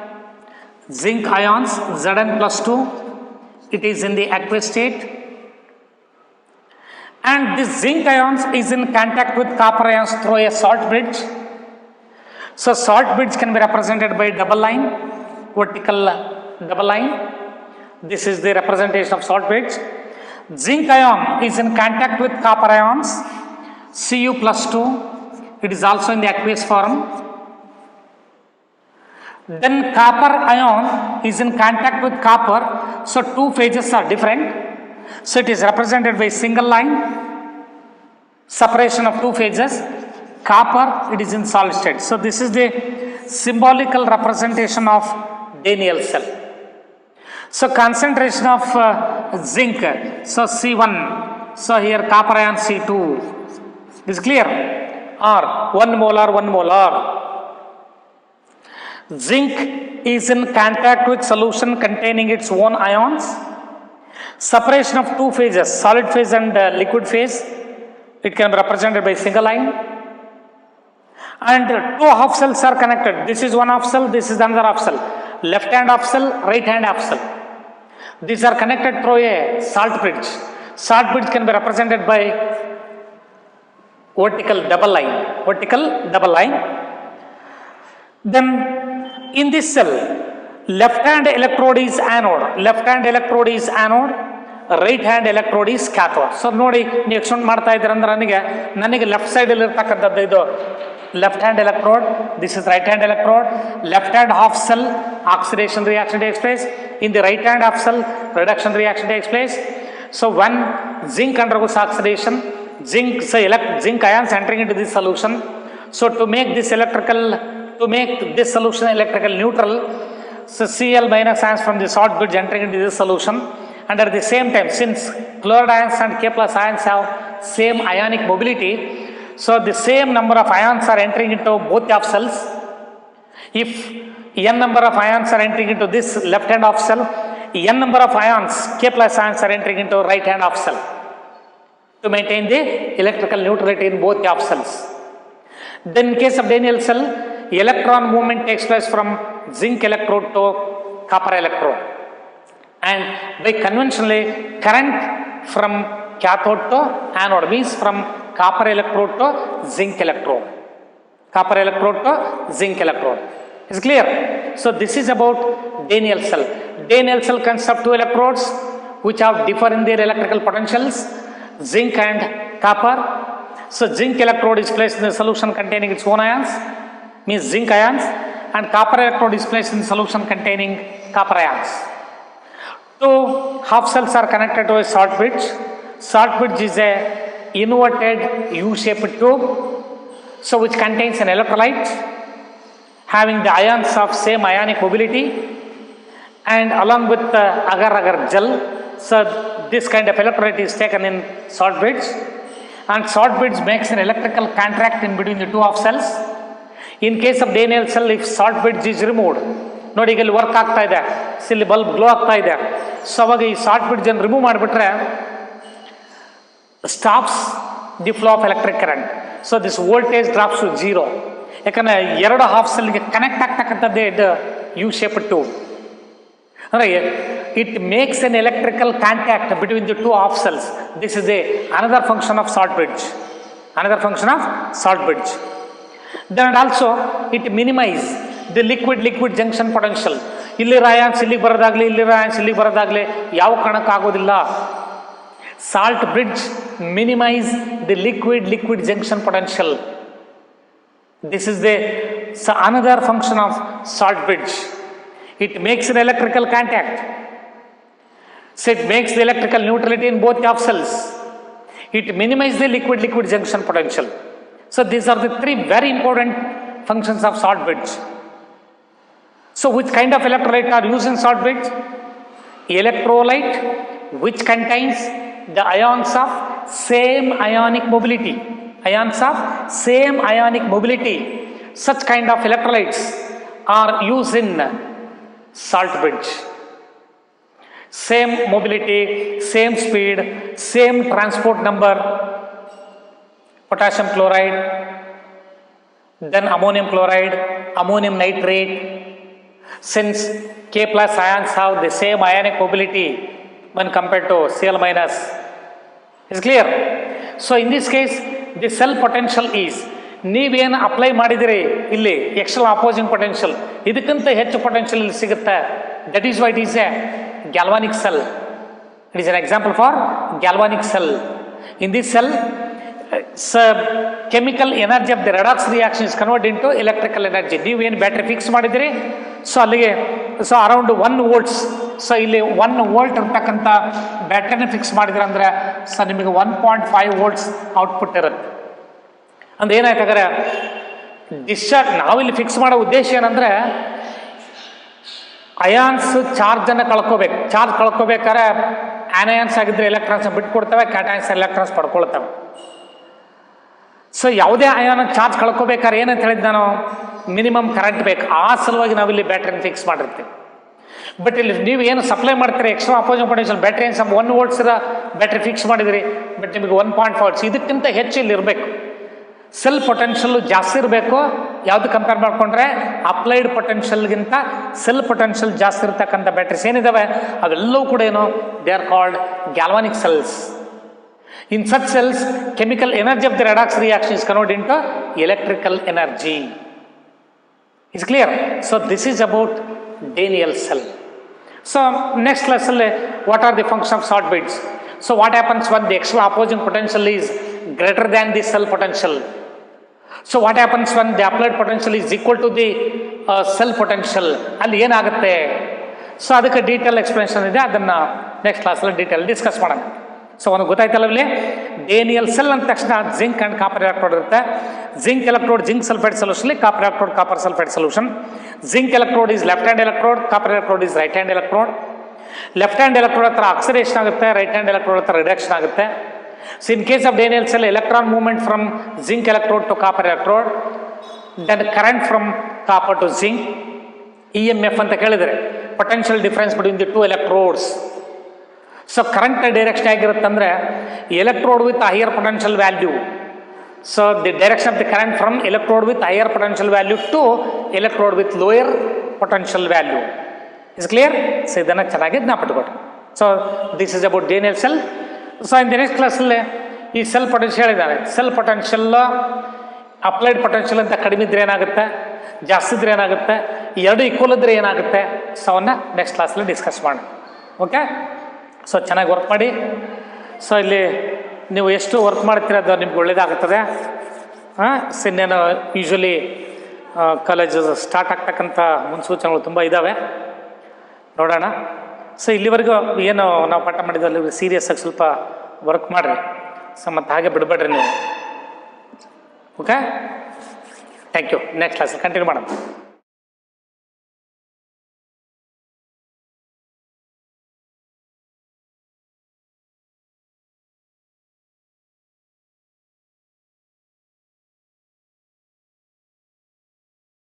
Zinc ions Zn plus 2, it is in the aqueous state. And this zinc ions is in contact with copper ions through a salt bridge. So salt bridge can be represented by double line, vertical double line. This is the representation of salt bridge. Zinc ion is in contact with copper ions, Cu plus 2, it is also in the aqueous form. Then copper ion is in contact with copper, so two phases are different. So it is represented by single line, separation of two phases. Copper, it is in solid state. So this is the symbolical representation of Daniell cell. So concentration of zinc, so C1, so here copper ion C2, is clear? Or 1 molar, 1 molar. Zinc is in contact with solution containing its own ions. Separation of two phases, solid phase and liquid phase, it can be represented by single line. And two half cells are connected. This is one half cell, this is another half cell. Left hand half cell, right hand half cell. These are connected through a salt bridge. Salt bridge can be represented by vertical double line. Vertical double line. Then in this cell, left hand electrode is anode, left hand electrode is anode, right hand electrode is cathode. So ನೋಡಿ ನೀವು extend ಮಾಡ್ತಾ ಇದ್ದೀರ ಅಂದ್ರೆ ನನಗೆ left side ಅಲ್ಲಿ ಇರತಕ್ಕಂಥದ್ದು ಇದು left hand electrode, this is right hand electrode, left hand half cell oxidation reaction takes place, in the right hand half cell reduction reaction takes place. So when zinc undergoes oxidation, zinc ions entering into this solution. So to make this solution electrical neutral, so Cl minus ions from the salt bridge entering into this solution, and at the same time, since chloride ions and K plus ions have same ionic mobility, so the same number of ions are entering into both half cells. If n number of ions are entering into this left hand half cell, n number of ions, K plus ions are entering into right hand half cell to maintain the electrical neutrality in both half cells. Then in case of Daniell cell, electron movement takes place from zinc electrode to copper electrode. And by conventionally, current from cathode to anode means from copper electrode to zinc electrode. Copper electrode to zinc electrode. Is clear? So this is about Daniell cell. Daniell cell consists of two electrodes which have differ in their electrical potentials, zinc and copper. So zinc electrode is placed in the solution containing its own ions, means zinc ions, and copper electrode is placed in solution containing copper ions. Two half cells are connected to a salt bridge. Salt bridge is a inverted U-shaped tube, so which contains an electrolyte having the ions of same ionic mobility, and along with the agar-agar gel. So this kind of electrolyte is taken in salt bridge, and salt bridge makes an electrical contract in between the two half cells. In case of Daniell cell, if salt bridge is removed, ನೋಡಿ ಈಗ ಇಲ್ಲಿ work ಆಗ್ತಾ ಇದೆ, ಇಲ್ಲಿ bulb glow ಆಗ್ತಾ ಇದೆ, so ಅವಾಗ ಈ ಸಾಲ್ಟ್ ಬ್ರಿಡ್ಜ್ ಅನ್ನು ರಿಮೂವ್ ಮಾಡಿಬಿಟ್ರೆ stops the flow of electric current. So this voltage drops to zero. ಯಾಕಂದರೆ ಎರಡು ಹಾಫ್ ಸೆಲ್ಗೆ ಕನೆಕ್ಟ್ ಆಗ್ತಕ್ಕಂಥದ್ದೇ ಇದು ಯು ಶೇಪ್ ಟ್ಯೂಬ್. ಅಂದರೆ it makes an electrical contact between the two half cells. This is another function of salt bridge. Another function of salt bridge. Then also it minimize the liquid junction potential. ಇಲ್ಲಿರೋ ions ಇಲ್ಲಿಗೆ ಬರೋದಾಗಲಿ ಇಲ್ಲಿರೋ ions ಇಲ್ಲಿಗೆ ಬರೋದಾಗಲಿ ಯಾವ ಕಾರಣಕ್ಕಾಗೋದಿಲ್ಲ. Salt bridge minimise the liquid junction potential. This is another function of salt bridge. It makes an electrical contact. So it makes the electrical neutrality in both half cells. It minimizes the liquid junction potential. So these are the three very important functions of salt bridge. So which kind of electrolyte are used in salt bridge? Electrolyte which contains the ions of same ionic mobility. Ions of same ionic mobility. Such kind of electrolytes are used in salt bridge. Same mobility, same speed, same transport number. Potassium chloride, then ammonium chloride, ammonium nitrate. Since K plus ions have the same ionic mobility when compared to Cl minus. Is clear? So in this case, the cell potential is, ನೀವೇನು apply ಮಾಡಿದಿರಿ ಇಲ್ಲಿ external opposing potential ಇದಕ್ಕಿಂತ ಹೆಚ್ಚು potential ಇಲ್ಲಿ ಸಿಗುತ್ತೆ. That is why it is a galvanic cell. It is an example for galvanic cell. In this cell chemical energy of the redox reaction is convert into electrical energy. ನೀವೇನು battery fix ಮಾಡಿದಿರಿ so ಅಲ್ಲಿಗೆ around 1 volts. So ಇಲ್ಲಿ 1 volt ಇರ್ತಕ್ಕಂಥ ಬ್ಯಾಟ್ರಿನ fix ಮಾಡಿದ್ರೆ ಅಂದರೆ ನಿಮಗೆ 1.5 volts output ಇರುತ್ತೆ. ಅಂದ್ರೆ ಏನಾಯ್ತು ಹಾಗಾದ್ರೆ ಡಿಸ್ಚಾರ್ಜ್ ನಾವಿಲ್ಲಿ ಫಿಕ್ಸ್ ಮಾಡೋ ಉದ್ದೇಶ ಏನಂದ್ರೆ ಅಯಾನ್ಸ್ ಚಾರ್ಜನ್ನು ಕಳ್ಕೋಬೇಕು. ಚಾರ್ಜ್ ಕಳ್ಕೋಬೇಕಾದ್ರೆ ಆನಯಾನ್ಸ್ ಆಗಿದ್ರೆ ಎಲೆಕ್ಟ್ರಾನ್ಸ್ ಬಿಟ್ಕೊಡ್ತವೆ, ಕ್ಯಾಟಯಾನ್ಸ್ ಎಲೆಕ್ಟ್ರಾನ್ಸ್ ಪಡ್ಕೊಳ್ತವೆ. ಸೊ ಯಾವುದೇ ಅಯಾನ್ ಚಾರ್ಜ್ ಕಳ್ಕೋಬೇಕಾದ್ರೆ ಏನಂತ ಹೇಳಿದ್ ನಾನು, ಮಿನಿಮಮ್ ಕರೆಂಟ್ ಬೇಕು. ಆ ಸಲುವಾಗಿ ನಾವಿಲ್ಲಿ ಬ್ಯಾಟ್ರಿನ ಫಿಕ್ಸ್ ಮಾಡಿರ್ತೀವಿ. ಬಟ್ ಇಲ್ಲಿ ನೀವು ಏನು ಸಪ್ಲೈ ಮಾಡ್ತೀರಿ ಎಕ್ಸ್ಟ್ರಾ ಅಪೋಸಿಂಗ್ ಪೊಟೆನ್ಷಿಯಲ್ ಬ್ಯಾಟ್ರಿ ಏನು 1 volts ಇರೋ ಬ್ಯಾಟ್ರಿ ಫಿಕ್ಸ್ ಮಾಡಿದಿರಿ, ಬಟ್ ನಿಮಗೆ 1.5 volts ಇದಕ್ಕಿಂತ ಹೆಚ್ಚು ಇಲ್ಲಿ ಇರಬೇಕು. ಸೆಲ್ ಪೊಟೆನ್ಷಿಯಲ್ ಜಾಸ್ತಿ ಇರಬೇಕು. ಯಾವುದು ಕಂಪೇರ್ ಮಾಡಿಕೊಂಡ್ರೆ ಅಪ್ಲೈಡ್ ಪೊಟೆನ್ಷಿಯಲ್ಗಿಂತ ಸೆಲ್ ಪೊಟೆನ್ಷಿಯಲ್ ಜಾಸ್ತಿ ಇರ್ತಕ್ಕಂಥ ಬ್ಯಾಟ್ರೀಸ್ ಏನಿದಾವೆ ಅವೆಲ್ಲವೂ ಕೂಡ ಏನು, they are called galvanic cells. In such cells chemical energy of the redox reaction is convert into electrical energy. Is clear? So this is about Daniell cell. So next ಕ್ಲಾಸಲ್ಲಿ what are the function of salt bridge. So what happens when the external opposing potential is greater than the cell potential? So what happens when the applied potential is equal to the cell potential? ಅಲ್ಲಿ ಏನಾಗುತ್ತೆ? So ಅದಕ್ಕೆ detail explanation ಇದೆ, ಅದನ್ನು next ಕ್ಲಾಸಲ್ಲಿ detail discuss ಮಾಡೋಣ. So ಒಂದು ಗೊತ್ತಾಯ್ತಲ್ಲ ಇಲ್ಲಿ ಡೇನಿಯಲ್ ಸೆಲ್ ಅಂದ ತಕ್ಷಣ ಜಿಂಕ್ ಆ್ಯಂಡ್ ಕಾಪರ್ ಎಲೆಕ್ಟ್ರೋಡ್ ಇರುತ್ತೆ. Zinc electrode zinc sulphide solution, copper electrode copper sulphide solution. Zinc electrode is left hand electrode, copper electrode is right hand electrode. Left hand electrode ಹತ್ರ oxidation ಆಗುತ್ತೆ, right hand electrode ಹತ್ರ reduction ಆಗುತ್ತೆ. So in case of Daniell cell, electron movement from zinc electrode to copper electrode, then current from copper to zinc, EMF ಅಂತ ಕೇಳಿದರೆ potential difference between the two electrodes. So current direction ಆಗಿರುತ್ತಂದ್ರೆ electrode with higher potential value. So the direction of the current from electrode with higher potential value to electrode with lower potential value. Is clear? So ಇದನ್ನು ಚೆನ್ನಾಗಿ ಜ್ಞಾಪಕಟ್ಕೊಳ್ಳಿ. So this is about Daniell cell. So in the next ಕ್ಲಾಸಲ್ಲಿ ಈ cell potential ಹೇಳಿದ್ದಾರೆ. Cell potential applied potential ಅಂತ ಕಡಿಮೆ ಇದ್ರೆ ಏನಾಗುತ್ತೆ, ಜಾಸ್ತಿ ಇದ್ರೆ ಏನಾಗುತ್ತೆ, ಎರಡು ಈಕ್ವಲ್ ಇದ್ರೆ ಏನಾಗುತ್ತೆ, ಸೊ ಅವನ್ನ ನೆಕ್ಸ್ಟ್ ಕ್ಲಾಸಲ್ಲಿ ಡಿಸ್ಕಸ್ ಮಾಡೋಣ. ಓಕೆ, ಸೊ ಚೆನ್ನಾಗಿ ವರ್ಕ್ ಮಾಡಿ. ಸೊ ಇಲ್ಲಿ ನೀವು ಎಷ್ಟು ವರ್ಕ್ ಮಾಡ್ತೀರ ಅದು ನಿಮ್ಗೆ ಒಳ್ಳೇದಾಗುತ್ತದೆ. ಸೊ ಇನ್ನೇನು ಯೂಶ್ವಲಿ ಕಾಲೇಜು ಸ್ಟಾರ್ಟ್ ಆಗ್ತಕ್ಕಂಥ ಮುನ್ಸೂಚನೆಗಳು ತುಂಬ ಇದ್ದಾವೆ, ನೋಡೋಣ. ಸೊ ಇಲ್ಲಿವರೆಗೂ ಏನು ನಾವು ಪಾಠ ಮಾಡಿದ್ವಿ ಅಲ್ಲಿ ಸೀರಿಯಸ್ ಆಗಿ ಸ್ವಲ್ಪ ವರ್ಕ್ ಮಾಡಿರಿ. ಸೊ ಮತ್ತು ಹಾಗೆ ಬಿಡಬೇಡ್ರಿ ನೀವು. Okay, thank you. ನೆಕ್ಸ್ಟ್ ಕ್ಲಾಸಲ್ಲಿ ಕಂಟಿನ್ಯೂ ಮಾಡೋಣ.